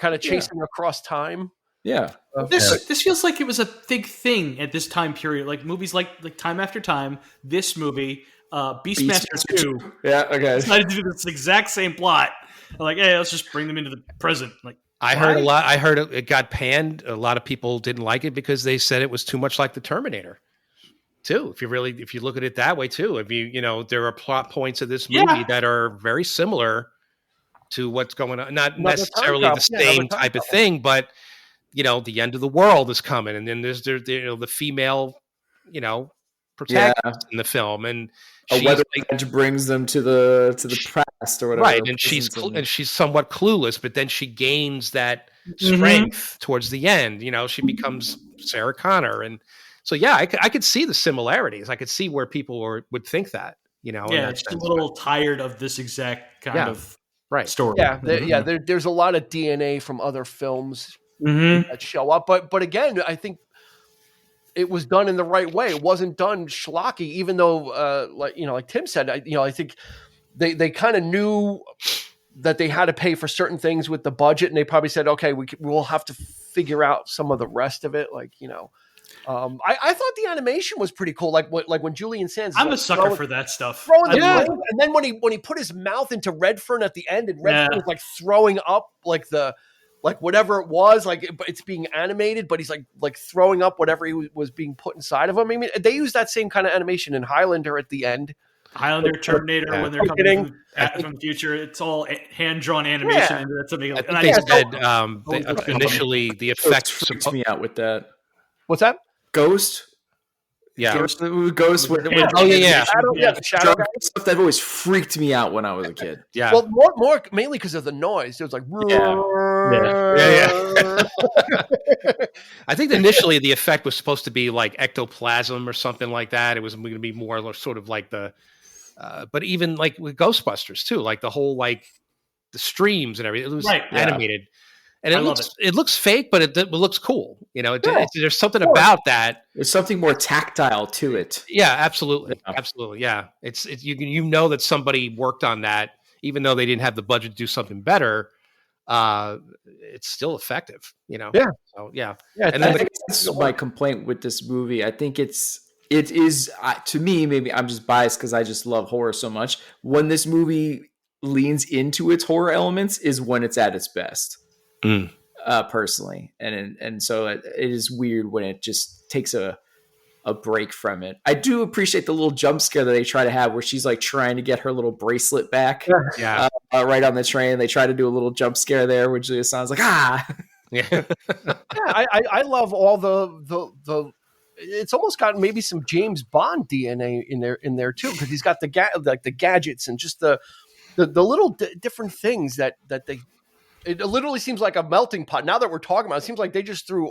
Kind of chasing across time.
Yeah.
This feels like it was a big thing at this time period. Movies like Time After Time, this movie, Beastmaster 2.
Yeah, okay.
Decided to do this exact same plot. Hey, let's just bring them into the present.
I heard a lot. I heard it got panned. A lot of people didn't like it because they said it was too much like the Terminator. Too, if you look at it that way too, there are plot points of this movie that are very similar to what's going on, not necessarily the same type of thing, but the end of the world is coming, and then there's the female, protagonist in the film, and
a weather event brings them to the past or whatever,
right? And she's somewhat clueless, but then she gains that strength towards the end. She becomes Sarah Connor, and so I could see the similarities. I could see where people would think that.
She's a little tired of this exact kind of.
Right.
Story.
Yeah, there's a lot of DNA from other films that show up. But again, I think it was done in the right way. It wasn't done schlocky, even though, like Tim said, I think they kind of knew that they had to pay for certain things with the budget, and they probably said, okay, we'll have to figure out some of the rest of it. Like, I thought the animation was pretty cool. Like when Julian Sands,
I'm a sucker for that stuff.
And then when he put his mouth into Redfern at the end, and Redfern was like throwing up like whatever it was, like it's being animated, but he's like throwing up whatever he was being put inside of him. I mean, they use that same kind of animation in Highlander at the end.
Highlander, Terminator, when they're coming from the future, it's all hand-drawn animation. And that's something.
I think they said initially the effects
freaks me out with that.
What's that?
Ghost.
Yeah,
Ghost when
the shadow
stuff that always freaked me out when I was a kid.
Yeah,
well, more mainly because of the noise. It was like,
I think initially the effect was supposed to be like ectoplasm or something like that. It was going to be more sort of like the. But even like with Ghostbusters too, like the whole like the streams and everything, it was animated, and it looks fake, but it looks cool. There's something about that.
There's something more tactile to it.
Yeah, absolutely, absolutely. Yeah, it's you that somebody worked on that, even though they didn't have the budget to do something better. It's still effective. Yeah. So yeah.
And I think that's my complaint with this movie. I think it is to me, maybe I'm just biased because I just love horror so much. When this movie leans into its horror elements is when it's at its best, personally. And so it is weird when it just takes a break from it. I do appreciate the little jump scare that they try to have where she's like trying to get her little bracelet back.
Yeah.
Right on the train. They try to do a little jump scare there, which just sounds like,
Yeah.
I love all the it's almost got maybe some James Bond DNA in there too, because he's got the gadgets and just the little different things that they. It literally seems like a melting pot. Now that we're talking about it, it seems like they just threw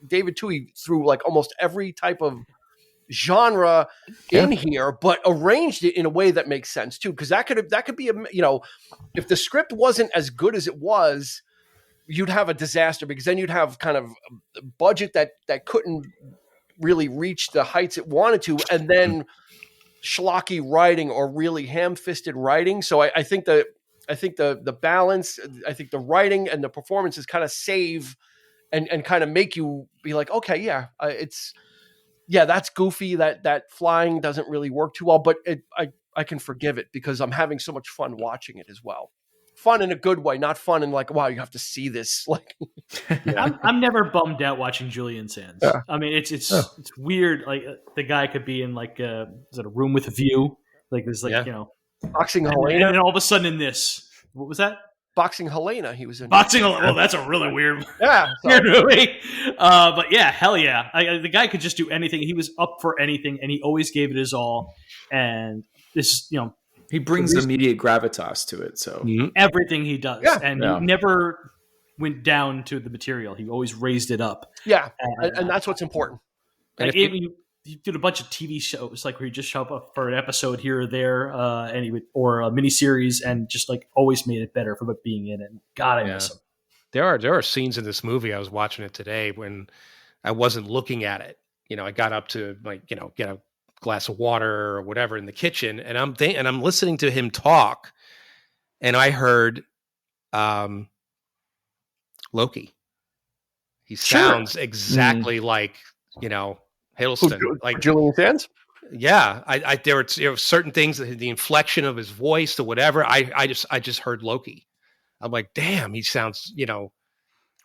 David Twohy threw like almost every type of genre in here, but arranged it in a way that makes sense too. Because that could be if the script wasn't as good as it was, you'd have a disaster, because then you'd have kind of a budget that couldn't really reach the heights it wanted to, and then schlocky writing or really ham-fisted writing. So I think the balance, I think the writing and the performances kind of save and kind of make you be like, okay, that's goofy. That flying doesn't really work too well, but I can forgive it because I'm having so much fun watching it as well. Fun in a good way, not fun in like, wow, you have to see this. Like,
I'm never bummed out watching Julian Sands. Yeah. I mean, it's weird. Like the guy could be in like is it a room with a view? Like there's like
Boxing Helena,
and all of a sudden in this, what was that?
Boxing Helena. He was in
Boxing Helena. Well, that's a really weird movie. But yeah, hell yeah. The guy could just do anything. He was up for anything, and he always gave it his all. And this,
he brings immediate gravitas to it. So
everything he does, he never went down to the material. He always raised it up.
Yeah, and that's what's important.
And you did a bunch of TV shows, like where you just show up for an episode here or there, or a miniseries, and just like always made it better from it being in it. God, I miss him.
There are scenes in this movie. I was watching it today when I wasn't looking at it. I got up to get a glass of water or whatever in the kitchen, and I'm listening to him talk, and I heard Loki. He sounds exactly like Hiddleston, like
Julian Sands.
Yeah, there were certain things, the inflection of his voice to whatever. I just heard Loki. I'm like, damn, he sounds,
Well,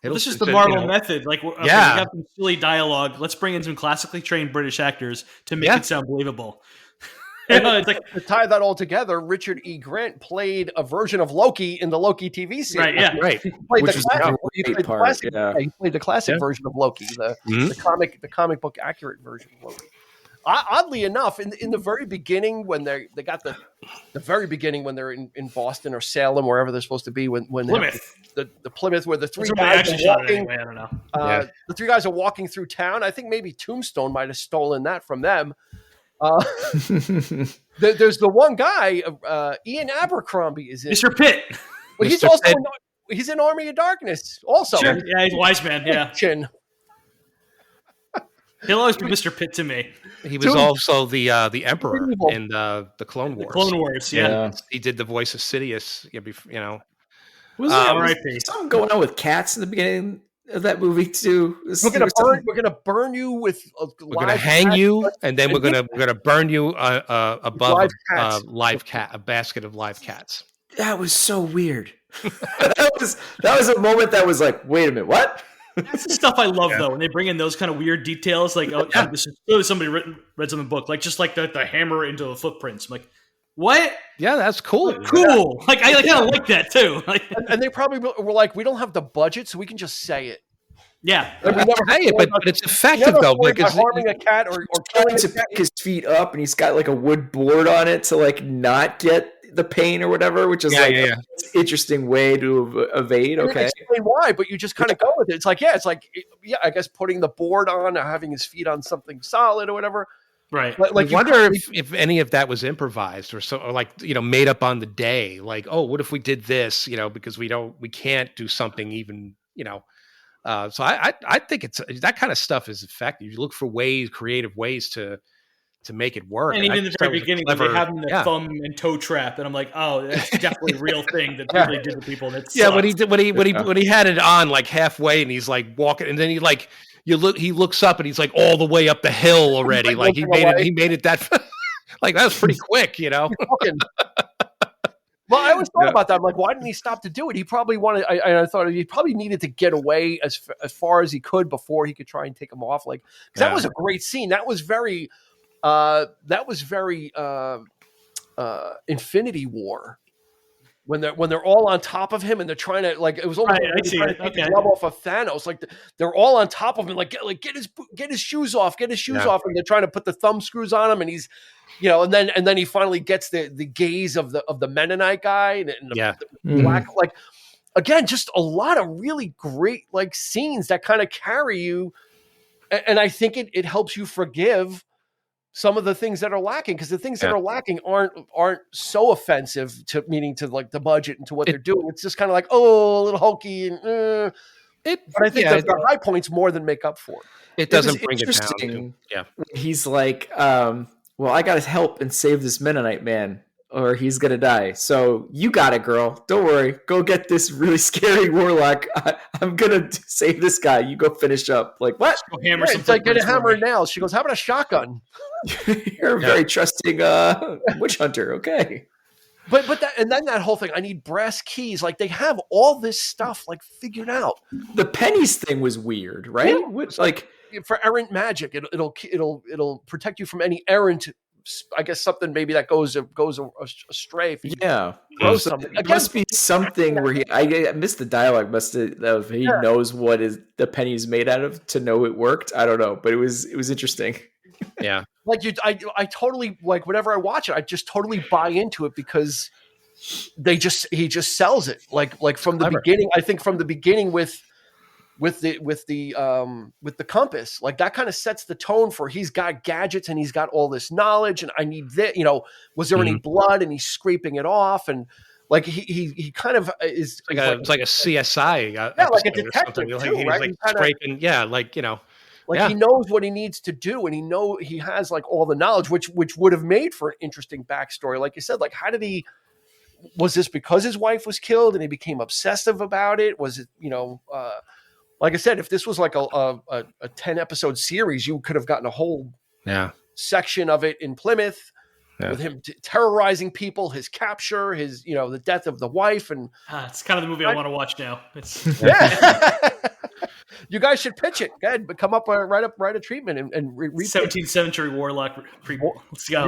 this is the Marvel method. Like, we got some silly dialogue. Let's bring in some classically trained British actors to make it sound believable.
It's like, to tie that all together, Richard E. Grant played a version of Loki in the Loki TV series.
Right, yeah.
Right.
He played the classic version of Loki, the comic book accurate version of Loki. Oddly enough, in the very beginning, when they got the very beginning when they're in Boston or Salem, wherever they're supposed to be, when
Plymouth.
The Plymouth, where the three guys are walking,
anyway, I don't know.
The three guys are walking through town. I think maybe Tombstone might have stolen that from them. There's the one guy, Ian Abercrombie is in.
Mr. Pitt.
But he's
Mr.
also
Pitt.
He's in Army of Darkness also.
Sure. Yeah, he's a wise man. Yeah.
Chin.
He'll always be Mr. Pitt to me.
He was also the Emperor in the Clone Wars.
The Clone Wars, yeah.
He did the voice of Sidious.
Was there something going on with cats in the beginning of that movie too?
We're gonna burn you with.
We're gonna hang you, and then we're gonna burn you above a basket of live cats.
That was so weird. that was a moment that was like, wait a minute, what?
That's the stuff I love though, when they bring in those kind of weird details, like this is clearly somebody read some book, like just like the hammer into the footprints. I'm like, what?
Yeah, that's cool.
Cool. Like I kind of like that too.
And they probably were like, we don't have the budget, so we can just say it.
Yeah,
like, we never
say it, but it's effective though.
Because harming a cat or killing
to pick his feet up, and he's got like a wood board on it to like not get the pain or whatever, which is an interesting way to evade. Okay,
explain why, but you just kind of go with it. It's like, I guess putting the board on or having his feet on something solid or whatever.
Right.
Like, I wonder if any of that was improvised or like, made up on the day. Like, oh, what if we did this? Because we can't do something even. So I think it's that kind of stuff is effective. You look for creative ways to make it work.
And even in the very beginning, when they have the thumb and toe trap, and I'm like, oh, that's definitely a real thing that really did to people.
When he had it on like halfway, and he's like walking, and then he looks up, and he's like all the way up the hill already. Like he made it that like that was pretty quick,
Well, I always thought about that. I'm like, why didn't he stop to do it? He probably wanted. I thought he probably needed to get away as far as he could before he could try and take him off. Like, because that was a great scene. That was very. Infinity War when they're all on top of him and they're trying to it was almost like trying to take the glove off of Thanos. Like they're all on top of him, like get his shoes off, and they're trying to put the thumb screws on him, and he's and then he finally gets the gaze of the Mennonite guy and the black again, just a lot of really great scenes that kind of carry you, and I think it helps you forgive some of the things that are lacking, because the things that are lacking aren't so offensive to the budget and to what they're doing. It's just kind of like, oh, a little hokey, and but I think the high points more than make up for it.
It doesn't bring it down.
He's like, well, I got to help and save this Mennonite man, or he's gonna die. So you got it, girl. Don't worry. Go get this really scary warlock. I'm gonna save this guy. You go finish up. Like what?
It's like get a hammer and nails. She goes, how about a shotgun?
You're a very trusting witch hunter. Okay.
But then that whole thing, I need brass keys. Like they have all this stuff figured out.
The pennies thing was weird, right?
Yeah. For errant magic, it'll protect you from any errant. I guess something maybe that goes astray. If
it must be something where I missed the dialogue. He knows what the penny is made out of to know it worked. I don't know, but it was interesting.
Yeah,
I totally whenever I watch it, I just totally buy into it because he just sells it from the beginning. I think from the beginning with the compass, that kind of sets the tone for he's got gadgets and he's got all this knowledge, and I need that. Was there any blood, and he's scraping it off, and he kind of is
it's like a CSI,
like a detective too, right?
Scraping,
he knows what he needs to do, and he has all the knowledge, which would have made for an interesting backstory. Like you said, how did he? Was this because his wife was killed and he became obsessive about it? Was it like I said, if this was a 10 episode series, you could have gotten a whole section of it in Plymouth with him terrorizing people, his capture, his the death of the wife, and
it's kind of the movie I want to watch now.
You guys should pitch it. Go ahead, but come up write a treatment and
17th century Warlock prequel. Let's go.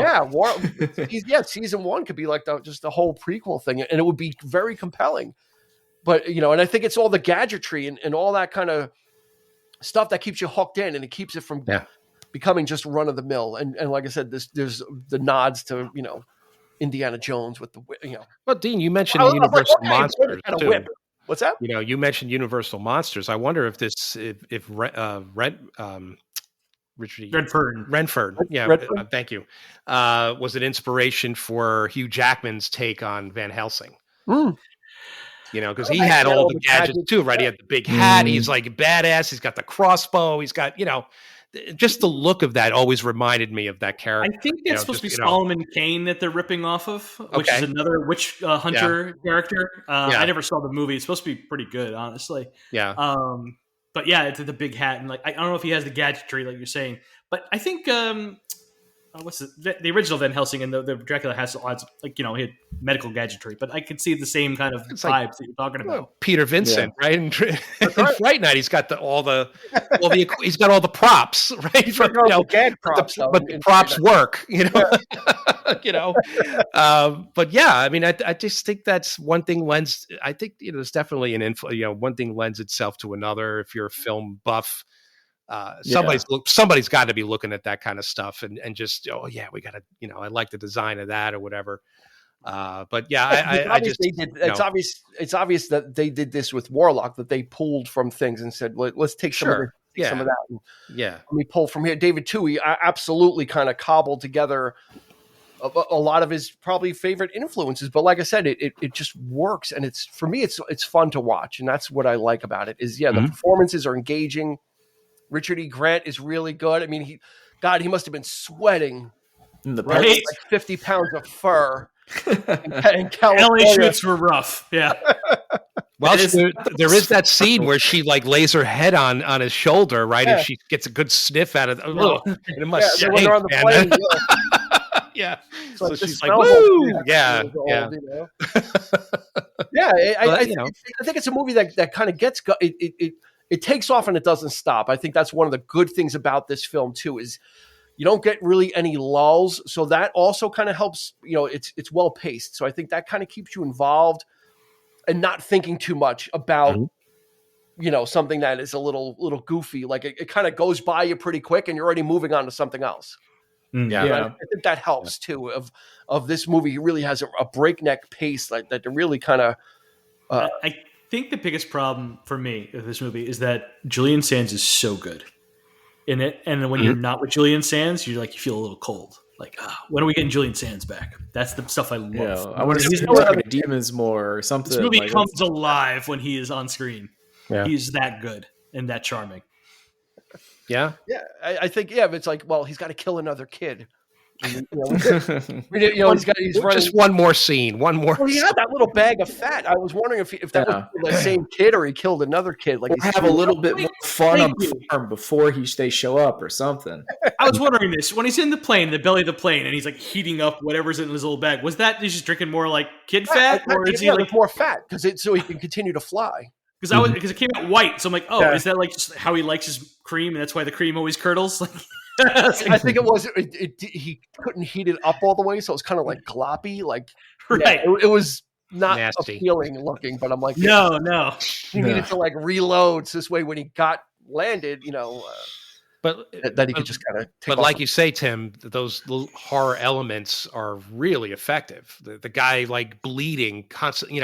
Yeah, season 1 could be just the whole prequel thing, and it would be very compelling. But and I think it's all the gadgetry and all that kind of stuff that keeps you hooked in, and it keeps it from becoming just run of the mill. And like I said, there's the nods to Indiana Jones with the
Well, Dean, you mentioned Universal Monsters too.
What's that?
You mentioned Universal Monsters. I wonder if Renford, thank you, was an inspiration for Hugh Jackman's take on Van Helsing. because he had all the gadgets too, right? He had the big hat. He's like badass. He's got the crossbow. He's got, just the look of that always reminded me of that character.
I think that's supposed to be Solomon Kane that they're ripping off of, which is another witch hunter character. I never saw the movie. It's supposed to be pretty good, honestly.
Yeah.
But yeah, it's the big hat, and like I don't know if he has the gadgetry like you're saying, but I think what's the original Van Helsing and the Dracula has odds, like he had medical gadgetry, but I could see the same kind of vibes that you're talking about.
Peter Vincent, right? And Fright Night, he's got all the he's got all the props, right?
From, gag props,
but the props work, But yeah, I mean, I just think that's one thing I think there's definitely an one thing lends itself to another. If you're a film buff. Somebody's got to be looking at that kind of stuff and just we got to I like the design of that or whatever. But yeah, I just
it's obvious that they did this with Warlock, that they pulled from things and said let's take some of that. And let me pull from here. David Toohey absolutely kind of cobbled together a lot of his probably favorite influences, but like I said, it just works, and it's for me it's fun to watch, and that's what I like about it. Is the performances are engaging. Richard E. Grant is really good. I mean, he must have been sweating.
Right?
Like 50 pounds of fur. in California.
LA shoots were rough. Yeah.
Well, there is that scene where she like lays her head on his shoulder, right? And she gets a good sniff out of it. And it must stink,
when they're on the plane.
Yeah.
So
she's like, woo! Yeah.
I think it's a movie that kind of gets it takes off and it doesn't stop. I think that's one of the good things about this film too, is you don't get really any lulls. So that also kind of helps, it's well paced. So I think that kind of keeps you involved and not thinking too much about, something that is a little goofy. Like it kind of goes by you pretty quick and you're already moving on to something else. I think that helps too of this movie. It really has a breakneck pace that really kind of,
I think the biggest problem for me with this movie is that Julian Sands is so good in it, and when you're not with Julian Sands, you feel a little cold. Like, when are we getting Julian Sands back? That's the stuff I love.
Yeah, I want to see him Demons more or something.
This movie comes alive when he is on screen. Yeah. He's that good and that charming.
Yeah,
I think it's like, well, he's got to kill another kid. He's running.
Just one more scene. One more.
Well, he had that little bag of fat. I was wondering if that was the same kid or he killed another kid. Like,
have a little bit more fun on the farm before they show up or something.
I was wondering this when he's in the belly of the plane, and he's like heating up whatever's in his little bag. Was that he's just drinking more like kid fat, or is he like
more fat so he can continue to fly?
Because it came out white, so I'm like, is that like just how he likes his cream, and that's why the cream always curdles?
I think it was. He couldn't heat it up all the way, so it was kind of like gloppy. Like,
right?
It was not
nasty
appealing looking, but I'm like,
no.
He needed to like reload so this way when he got landed,
but
that he could just kind of.
But like you say, Tim, those little horror elements are really effective. The guy like bleeding constantly,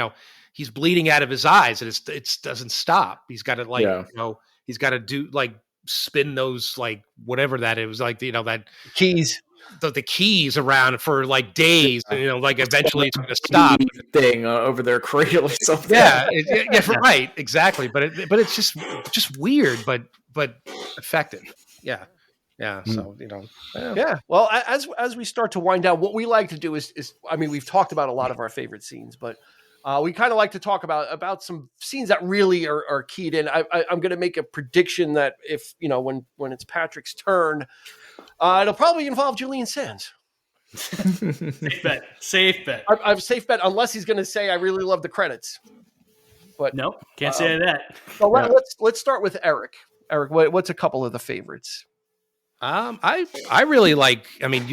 he's bleeding out of his eyes, and it doesn't stop. He's got to he's got to do like. Spin those like whatever that it was like that
keys
the keys around for like days and like eventually it's going to stop
thing over their cradle or something.
Right, exactly, but it's just weird but effective. So
well, as we start to wind down, what we like to do is I mean, we've talked about a lot of our favorite scenes, but we kind of like to talk about some scenes that really are keyed in. I'm going to make a prediction that if, when it's Patrick's turn, it'll probably involve Julian Sands.
Safe bet.
I'm safe bet, unless he's going to say, I really love the credits. But
nope, can't say that.
So let's start with Eric. Eric, what's a couple of the favorites?
I really like. I mean,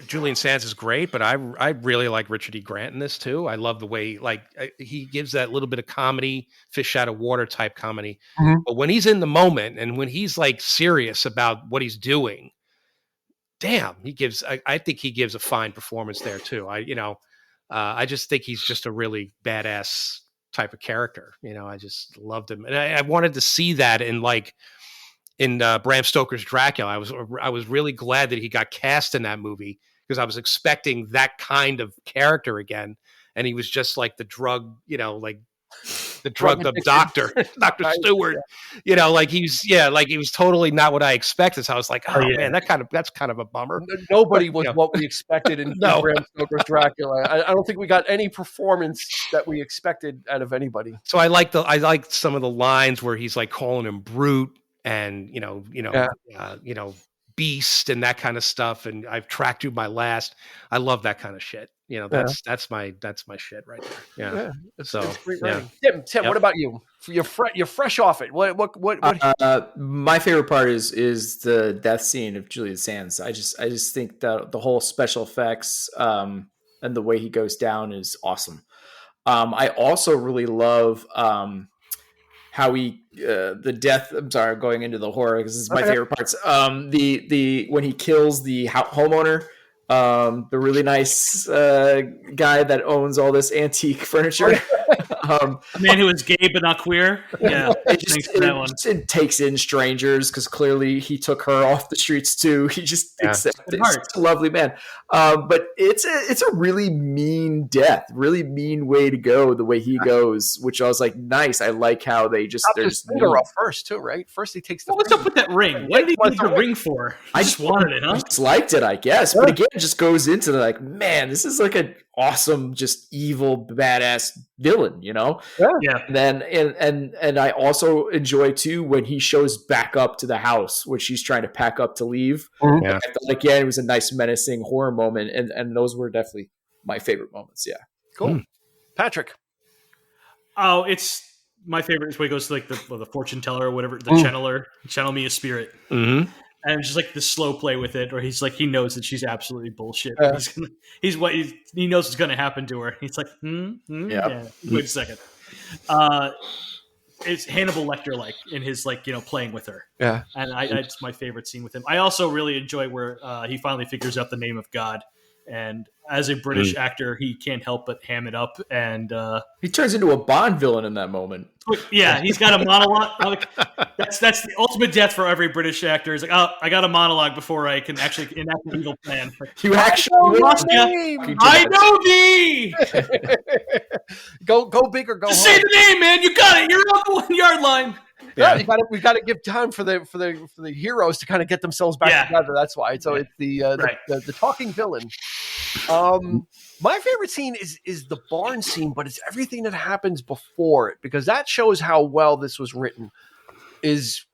Julian Sands is great, but I really like Richard E. Grant in this too. I love the way he gives that little bit of comedy, fish out of water type comedy. Mm-hmm. But when he's in the moment and when he's like serious about what he's doing, damn, I think he gives a fine performance there too. I just think he's just a really badass type of character. I just loved him, and I wanted to see that in Bram Stoker's Dracula. I was really glad that he got cast in that movie because I was expecting that kind of character again. And he was just like the drug, like the drugged up doctor, Dr. Stewart, like he was totally not what I expected. So I was like, man, that's kind of a bummer.
Nobody was what we expected in Bram Stoker's Dracula. I don't think we got any performance that we expected out of anybody.
So I like some of the lines where he's like calling him brute and, beast and that kind of stuff. And I've tracked you my last. I love that kind of shit. That's my shit right there. Yeah.
It's great writing. Tim, what about you? You're fresh off it. What?
My favorite part is the death scene of Julian Sands. I just think that the whole special effects and the way he goes down is awesome. I also really love how he the death. I'm sorry, going into the horror because this is my favorite parts. The when he kills the homeowner. The really nice guy that owns all this antique furniture.
A man who is gay but not queer. Yeah,
it takes in strangers because clearly he took her off the streets too. He just it's a lovely man. But it's a really mean death, really mean way to go. The way he goes, which I was like, nice. I like how they just
there's finger off first too, right? First he takes the.
What's up with that ring? What did he need the ring for? I just wanted it, huh?
I just liked it, I guess. But again, it just goes into like, man, this is like an awesome, just evil, badass villain,
Yeah.
And then and I also enjoy too when he shows back up to the house when she's trying to pack up to leave.
Mm-hmm. Yeah.
I felt like it was a nice menacing horror moment, and those were definitely my favorite moments. Yeah.
Cool. Patrick.
Oh, it's my favorite is when he goes to like the fortune teller or whatever, the channeler, channel me a spirit.
Mm-hmm.
And just like the slow play with it, or he's like, he knows that she's absolutely bullshit. He knows what's going to happen to her. He's like, yeah. Wait a second. It's Hannibal Lecter like in his playing with her.
Yeah.
And it's my favorite scene with him. I also really enjoy where he finally figures out the name of God. And as a British actor, he can't help but ham it up. And
he turns into a Bond villain in that moment.
Yeah, he's got a monologue. That's the ultimate death for every British actor. He's like, oh, I got a monologue before I can actually enact an evil plan.
You actually
I know thee.
Go big or go
Just
home.
say the name, man. You got it. You're on the 1 yard line.
Yeah, we got to give time for the heroes to kind of get themselves back together. That's why. So it's the talking villain. My favorite scene is the barn scene, but it's everything that happens before it because that shows how well this was written. Is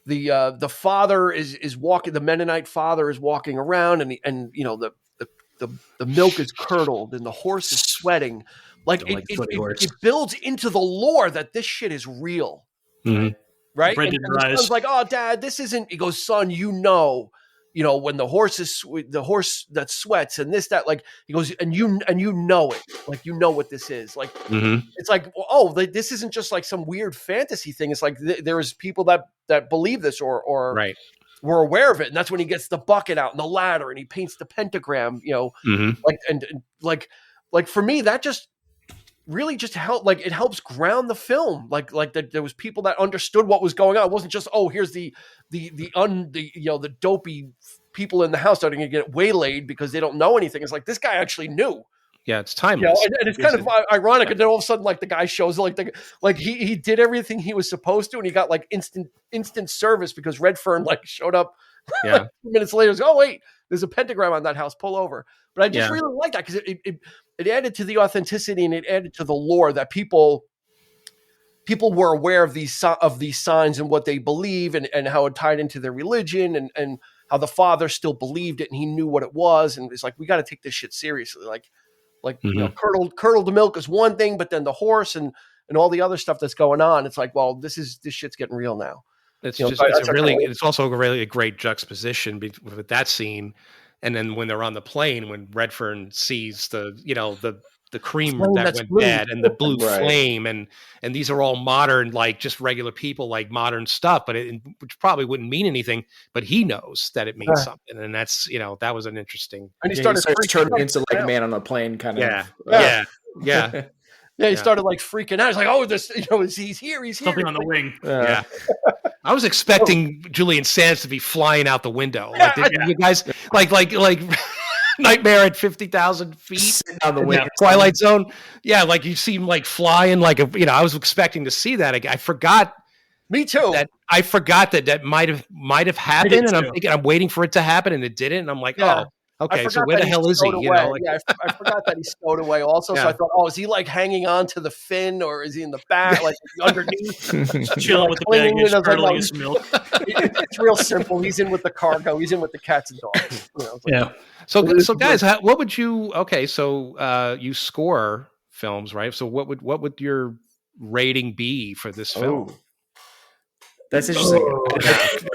the father is walking, the Mennonite father is walking around, and the milk is curdled and the horse is sweating. It builds into the lore that this shit is real.
Mm-hmm.
Right? And the son's like, oh, Dad, this isn't. He goes, son, when the horse that sweats and this, that, like, he goes, and you know it, like, what this is. Like, It's like, this isn't just like some weird fantasy thing. It's like there's people that believe this or
right.
We're aware of it. And that's when he gets the bucket out and the ladder and he paints the pentagram, like for me, that just really just helped. Like, it helps ground the film. Like that there was people that understood what was going on. It wasn't just, here's the dopey people in the house that are going to get waylaid because they don't know anything. It's like, this guy actually knew.
Yeah, it's timeless.
And it's kind of ironic. And then all of a sudden, like, the guy shows he did everything he was supposed to, and he got like instant service because Redfern showed up.
Yeah.
2 minutes later, oh wait, there's a pentagram on that house. Pull over. But I just really like that because it added to the authenticity and it added to the lore that people were aware of these signs and what they believe and how it tied into their religion and how the father still believed it and he knew what it was. And it's like, we got to take this shit seriously. Curdled the milk is one thing, but then the horse and all the other stuff that's going on. It's like, well, this shit's getting real now.
It's also a really great juxtaposition with that scene. And then when they're on the plane, when Redfern sees the cream that went bad and the blue flame, and these are all modern, like just regular people, like modern stuff, but which probably wouldn't mean anything, but he knows that it means something, and that's that was an interesting.
And he started turning into like Man on a Plane kind of.
Yeah.
Yeah, he started like freaking out. He's like, "Oh, this, he's here.
Something on the wing."
Yeah. I was expecting Julian Sands to be flying out the window. Like, you guys, like Nightmare at 50,000 feet.
Sitting on the wing.
Twilight Zone. Yeah, like you see him like flying like I was expecting to see that. I forgot.
Me too.
I forgot that might have happened, and I'm thinking I'm waiting for it to happen, and it didn't. And I'm like, oh, okay. So where the hell is he?
I forgot that he's stowed away. Also, so I thought, is he like hanging on to the fin, or is he in the back, like underneath,
chilling with the baggage, curdling his milk?
It's real simple. He's in with the cargo. He's in with the cats and dogs.
Yeah.
So guys, what would you? Okay, so you score films, right? So what would your rating be for this film?
Oh. That's interesting.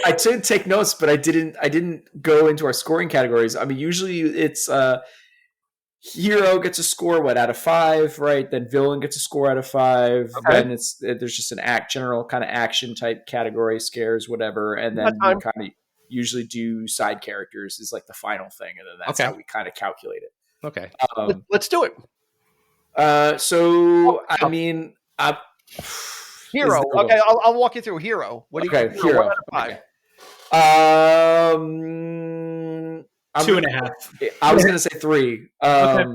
I did take notes, but I didn't go into our scoring categories. I mean, usually it's hero gets a score out of 5, right? Then villain gets a score out of 5.
Okay.
Then there's just an general kind of action type category, scares, whatever, and then we kind of usually do side characters is like the final thing, and then that's how we kind of calculate it.
Okay,
let's do it.
I mean,
Hero. Okay, I'll walk you through Hero. What do you think?
Hero.
1 out of 5.
Okay.
2.5.
I was going to say 3.
Okay.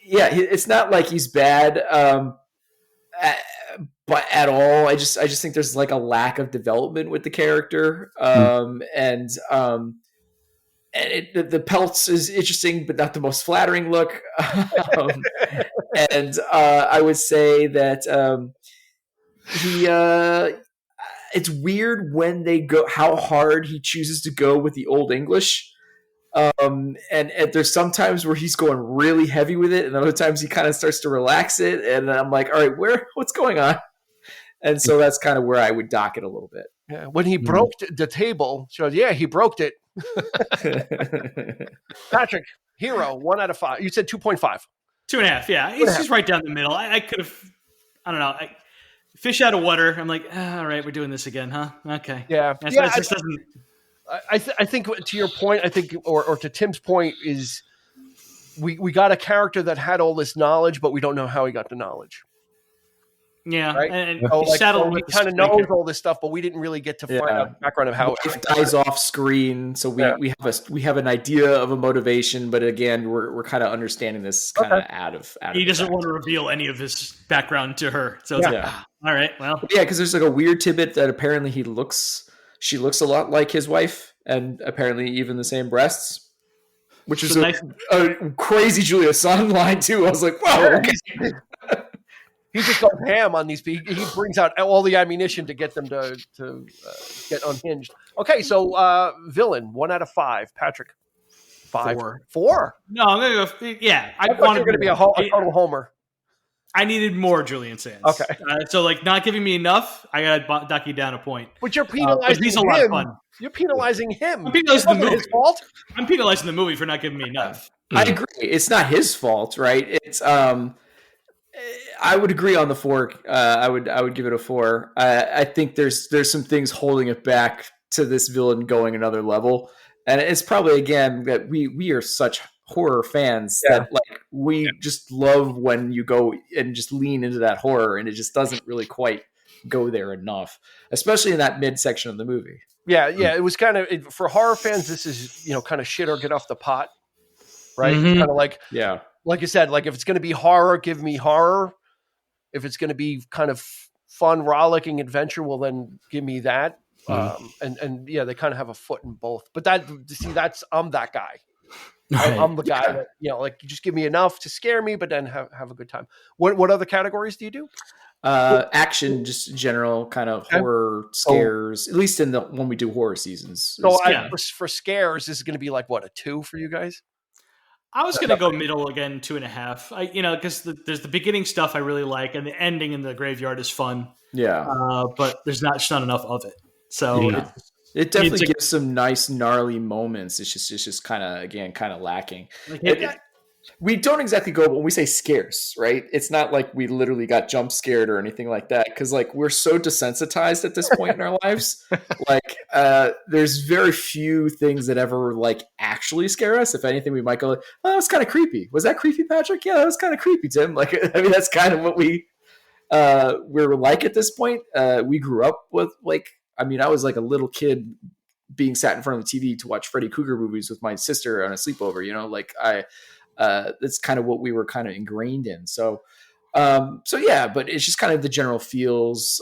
Yeah, it's not like he's bad, but at all. I just think there's like a lack of development with the character, and the pelts is interesting, but not the most flattering look. And I would say that. It's weird when they go how hard he chooses to go with the Old English, and there's some times where he's going really heavy with it, and other times he kind of starts to relax it, and I'm like, all right, what's going on? And so that's kind of where I would dock it a little bit.
Yeah, when he broke the table, so he broke it. Patrick, Hero, 1 out of 5. You said 2.5.
2.5. Yeah, he's just right down the middle. I could have, I don't know. Fish out of water. I'm like, all right, we're doing this again, huh? Okay.
Yeah. I think to your point, I think, or to Tim's point, is we got a character that had all this knowledge, but we don't know how he got the knowledge.
Yeah.
Right?
And
he kind of knows all this stuff, but we didn't really get to find out the background of how
it dies off screen. So we have an idea of a motivation, but again, we're kind of understanding this kind of out of
he doesn't want to reveal any of his background to her. So it's all right, well.
Yeah, because there's like a weird tidbit that apparently she looks a lot like his wife, and apparently even the same breasts. Which is a crazy Julia Son line too. I was like, wow, okay.
He just goes ham on these people. He brings out all the ammunition to get them to get unhinged. Okay, so villain, 1 out of 5. Patrick, 5. 4?
No, I'm gonna go. Yeah,
I thought you were gonna be a total homer.
I needed more Julian Sands.
Okay,
so like not giving me enough, I gotta duck you down a point.
But you're penalizing
he's
him.
A lot of fun.
You're penalizing him.
I'm penalizing the movie.
His fault.
I'm penalizing the movie for not giving me enough.
I agree. It's not his fault, right? It's I would agree on the 4. I would give it a 4. I think there's some things holding it back to this villain going another level, and it's probably again that we are such horror fans that like we just love when you go and just lean into that horror, and it just doesn't really quite go there enough, especially in that midsection of the movie.
Yeah, it was kind of for horror fans. This is kind of shit or get off the pot, right? Mm-hmm. Kind of like like you said, like if it's going to be horror, give me horror. If it's going to be kind of fun, rollicking adventure, well, then give me that. And they kind of have a foot in both. But I'm that guy. Right. I'm the guy that, like you just give me enough to scare me, but then have a good time. What other categories do you do?
Action, just general kind of horror scares, at least when we do horror seasons.
So for scares, this is going to be like what, a 2 for you guys?
I was going to go middle again, 2.5. Because there's the beginning stuff I really like, and the ending in the graveyard is fun. Yeah. But there's not enough of it. So
it definitely gives some nice gnarly moments. It's just kind of lacking. We don't exactly go, but when we say scares, right? It's not like we literally got jump scared or anything like that. Because like we're so desensitized at this point in our lives. Like there's very few things that ever like actually scare us. If anything, we might go like, oh, that was kind of creepy. Was that creepy, Patrick? Yeah, that was kind of creepy, Tim. Like, I mean, that's kind of what we're like at this point. We grew up with like, I mean, I was like a little kid being sat in front of the TV to watch Freddy Krueger movies with my sister on a sleepover. Like that's kind of what we were kind of ingrained in. So yeah, but it's just kind of the general feels,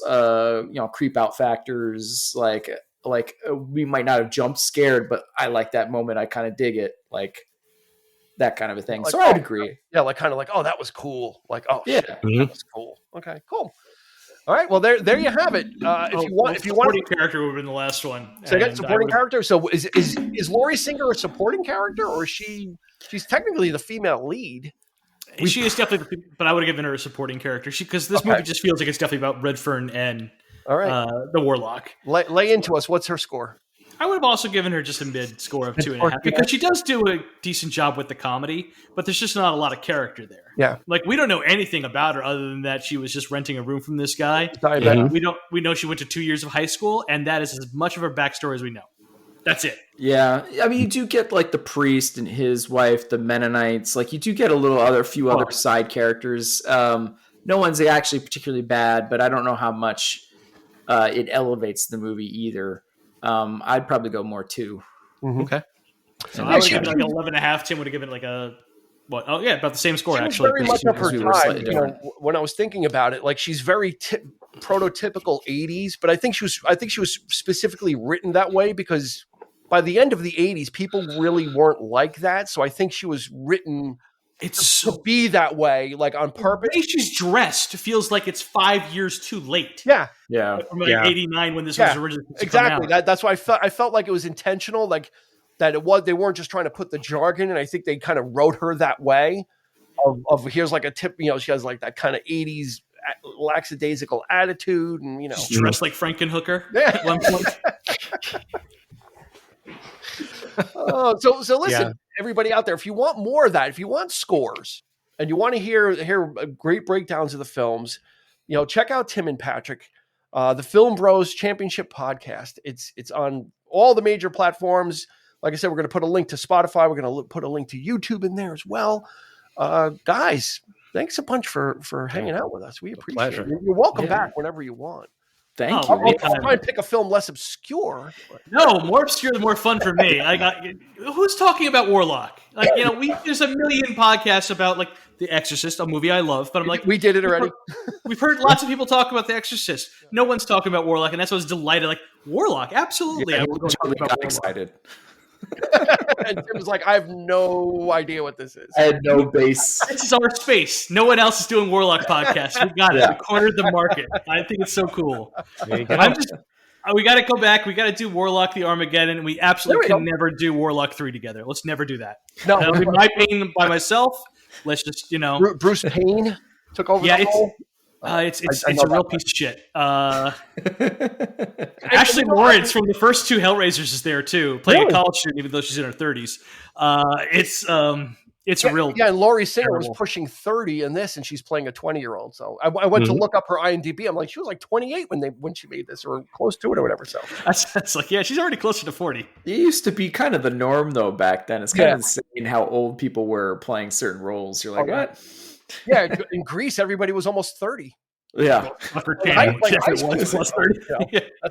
creep out factors, like we might not have jumped scared, but I like that moment. I kind of dig it, like that kind of a thing.
Like,
so I'd agree.
Yeah, like kind of like, oh, that was cool. Like, oh,
yeah,
shit, that was cool. Okay, cool. All right, well, there you have it. If you want,
supporting character would have been the last one.
So again, supporting character. So is Laurie Singer a supporting character, or is she's technically the female lead?
She is definitely, but I would have given her a supporting character. Because this movie just feels like it's definitely about Redfern and the Warlock.
Lay into us. What's her score?
I would have also given her just a mid score of 2.5 because she does do a decent job with the comedy, but there's just not a lot of character there.
Yeah,
like we don't know anything about her other than that she was just renting a room from this guy. We know she went to 2 years of high school, and that is as much of her backstory as we know. That's it.
Yeah, I mean, you do get like the priest and his wife, the Mennonites. Like you do get a few other side characters. No one's actually particularly bad, but I don't know how much it elevates the movie either. I'd probably go more 2.
Mm-hmm. Okay.
So I would have given like 11.5. Tim would have given like a what? Oh yeah, about the same score actually.
Very much up her time. When I was thinking about it, like she's very prototypical 80s, but I think she was specifically written that way because by the end of the 80s, people really weren't like that. So I think she was written to be that way, like on purpose.
The way she's dressed feels like it's 5 years too late.
Yeah.
From 89 when this was originally
exactly. That's why I felt like it was intentional, like that they weren't just trying to put the jargon, and I think they kind of wrote her that way. Of here's like a tip, she has like that kind of 80s lackadaisical attitude, and
she's dressed like Frankenhooker
at
one point.
So listen, everybody out there, if you want more of that, if you want scores and you want to hear great breakdowns of the films, check out Tim and Patrick, the Film Bros Championship podcast. It's on all the major platforms. Like I said, we're going to put a link to Spotify. We're going to put a link to YouTube in there as well. Guys, thanks a bunch for hanging out with us. We appreciate it. You're welcome back whenever you want.
Thank you.
I'll try and pick a film less obscure.
No, more obscure, the more fun for me. Who's talking about Warlock? Like, there's a million podcasts about like The Exorcist, a movie I love, but I'm like,
we did it already.
We've heard lots of people talk about The Exorcist. No one's talking about Warlock, and that's why I was delighted. Like, Warlock, absolutely.
Yeah, I totally got excited.
And Tim was like, I have no idea what this is.
I had no base.
This is our space. No one else is doing Warlock podcasts. We got it. We cornered the market. I think it's so cool. We got to go back. We got to do Warlock the Armageddon. We absolutely can never do Warlock 3 together. Let's never do that.
No.
That'll be my pain by myself. Let's just,
Bruce Payne took over the whole...
It's a real piece of shit. Ashley Lawrence from the first 2 Hellraisers is there too, playing a college student, even though she's in her 30s. It's real.
Yeah, and Laurie Singer was pushing 30 in this, and she's playing a 20-year-old. So I went to look up her IMDb. I'm like, she was like 28 when she made this, or close to it, or whatever. So
that's like, she's already closer to 40.
It used to be kind of the norm though back then. It's kind of insane how old people were playing certain roles. You're like, what?
Yeah, in Greece, everybody was almost 30.
Yeah,
that's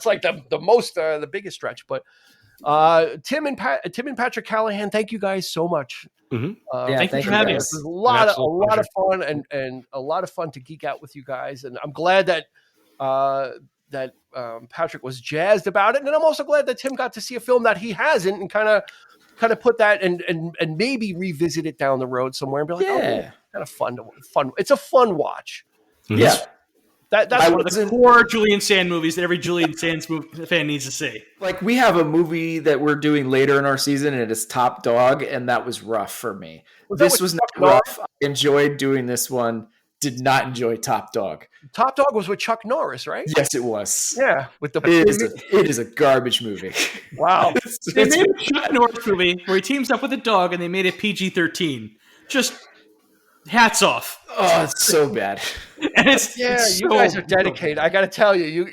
like the biggest stretch. But Tim and Patrick Callaghan, thank you guys so much.
Thank you for having us.
It was a lot of fun and a lot of fun to geek out with you guys. And I'm glad that Patrick was jazzed about it, and I'm also glad that Tim got to see a film that he hasn't and kind of put that and maybe revisit it down the road somewhere and be like, kind of fun. It's a fun watch.
Yeah.
That's one of the core Julian Sand movies that every Julian Sands fan needs to see.
Like, we have a movie that we're doing later in our season, and it is Top Dog, and that was rough for me. This was not rough. I enjoyed doing this one. Did not enjoy Top Dog.
Top Dog was with Chuck Norris, right?
Yes, it was.
Yeah,
it is a garbage movie.
Wow.
They made a Chuck Norris movie where he teams up with a dog, and they made it PG-13. Just hats off.
Oh, it's so bad.
And
you guys are dedicated. I got to tell you,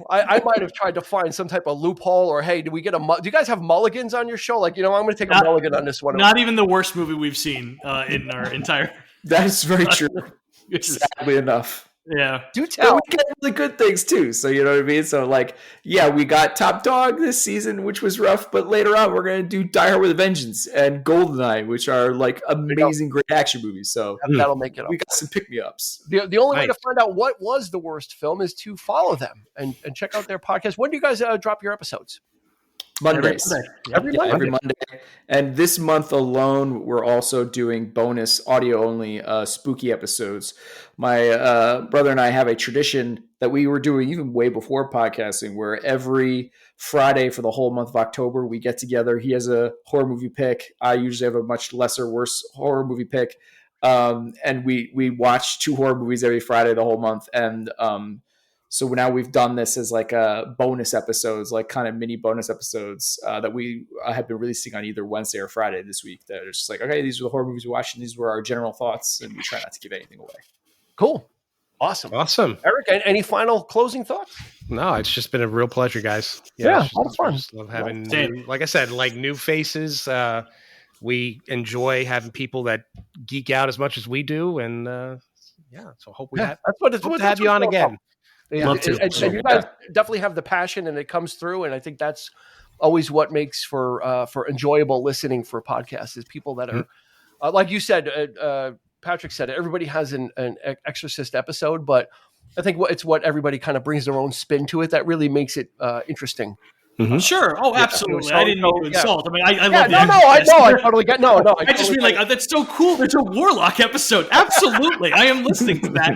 I might have tried to find some type of loophole, or hey, do you guys have mulligans on your show? Like, I'm going to take a mulligan on this one.
Not even the worst movie we've seen in our entire.
That is very true. Sadly enough.
Yeah.
Do tell.
But we get really good things too. So you know what I mean? So like, yeah, we got Top Dog this season, which was rough, but later on we're gonna do Die Hard with a Vengeance and Goldeneye, which are like amazing, great action movies. So
that'll make it up.
We got some pick-me-ups.
The only way to find out what was the worst film is to follow them and check out their podcast. When do you guys drop your episodes?
Mondays.
Every
Monday. And this month alone, we're also doing bonus audio-only spooky episodes. My brother and I have a tradition that we were doing even way before podcasting, where every Friday for the whole month of October, we get together. He has a horror movie pick. I usually have a much worse horror movie pick. And we watch 2 horror movies every Friday the whole month. And so now we've done this as like bonus episodes, like kind of mini bonus episodes that we have been releasing on either Wednesday or Friday this week. That are just like, okay, these are the horror movies we watched, and these were our general thoughts, and we try not to give anything away.
Cool. Awesome. Eric, any final closing thoughts?
No, it's just been a real pleasure, guys.
Yeah, a lot of fun.
Love having, like I said, like new faces. We enjoy having people that geek out as much as we do, and so hope we have to have you on again.
Yeah, and you guys definitely have the passion, and it comes through. And I think that's always what makes for enjoyable listening for podcasts is people that are like you said. Patrick said it. Everybody has an Exorcist episode, but I think it's what everybody kind of brings their own spin to it that really makes it interesting.
Mm-hmm. Sure. Oh, absolutely. Yeah, I didn't mean to insult. I mean, I love it.
I totally get. No.
I just mean like that's so cool. There's a Warlock episode. Absolutely, I am listening to that.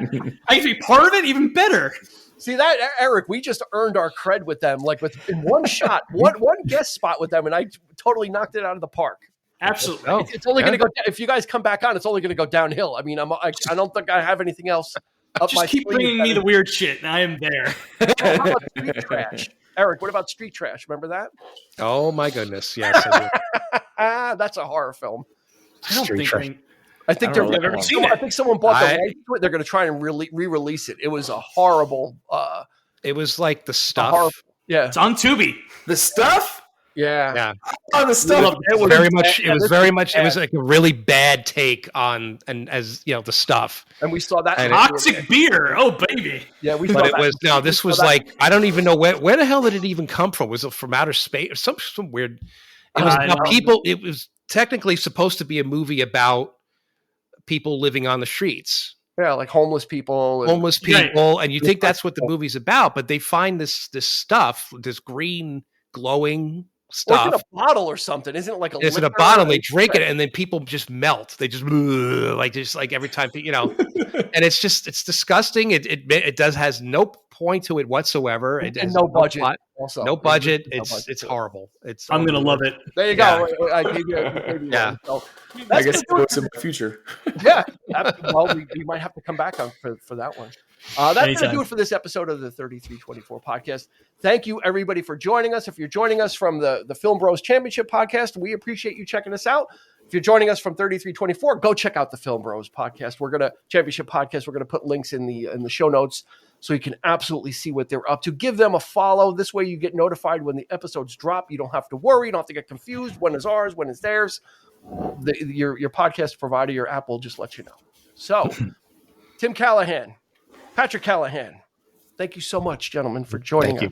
I get to be part of it. Even better.
See that, Eric? We just earned our cred with them, like in one shot, one guest spot with them, and I totally knocked it out of the park.
Absolutely.
It's only going to go. If you guys come back on, it's only going to go downhill. I mean, I don't think I have anything else.
Just keep bringing me the weird shit, and I am there.
How about street trash, Eric? What about Street Trash? Remember that?
Oh my goodness, yes.
That's a horror film.
I don't think.
I think someone bought the rights to it. They're going to try and re-release it. It was a horrible.
It was like The Stuff.
It's on Tubi.
The Stuff.
Yeah.
Oh, The Stuff.
It was very much. It was very much. It was like a really bad take on, and as you know, The Stuff.
And we saw that
toxic beer. Oh baby.
Yeah, we.
But it was no. This was like I don't even know where the hell did it even come from? Was it from outer space or some weird? It was people. It was technically supposed to be a movie about people living on the streets.
Yeah, like homeless people.
And you think that's what the movie's about, but they find this stuff, this green glowing stuff.
It's in a bottle or something. Isn't it like
it's in a bottle, they drink it, and then people just melt. They just like every time, and it's disgusting. It has no point to it whatsoever. It has
no budget.
Also, no budget. It's horrible.
I'm gonna love it.
There you go. I gave you
one. So I guess it goes in my future.
Yeah. Well, we might have to come back on for that one. That's going to do it for this episode of the 3324 podcast. Thank you, everybody, for joining us. If you're joining us from the Film Bros Championship podcast, we appreciate you checking us out. If you're joining us from 3324, go check out the Film Bros podcast. Championship podcast. We're going to put links in the show notes so you can absolutely see what they're up to. Give them a follow. This way you get notified when the episodes drop. You don't have to worry. You don't have to get confused. When is ours? When is theirs? Your podcast provider, your app will just let you know. So, Tim Callaghan, Patrick Callaghan, thank you so much, gentlemen, for joining us.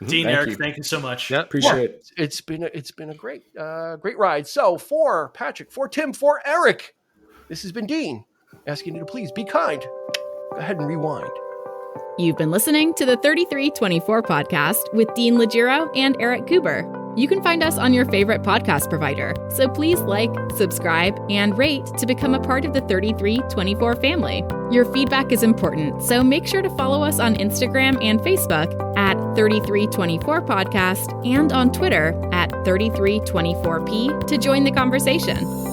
Dean, Eric, thank you so much.
Yeah, appreciate it.
It's been a great ride. So for Patrick, for Tim, for Eric, this has been Dean asking you to please be kind. Go ahead and rewind.
You've been listening to the 3324 podcast with Dean Legiro and Eric Kuber. You can find us on your favorite podcast provider, so please like, subscribe, and rate to become a part of the 3324 family. Your feedback is important, so make sure to follow us on Instagram and Facebook at 3324podcast and on Twitter at 3324p to join the conversation.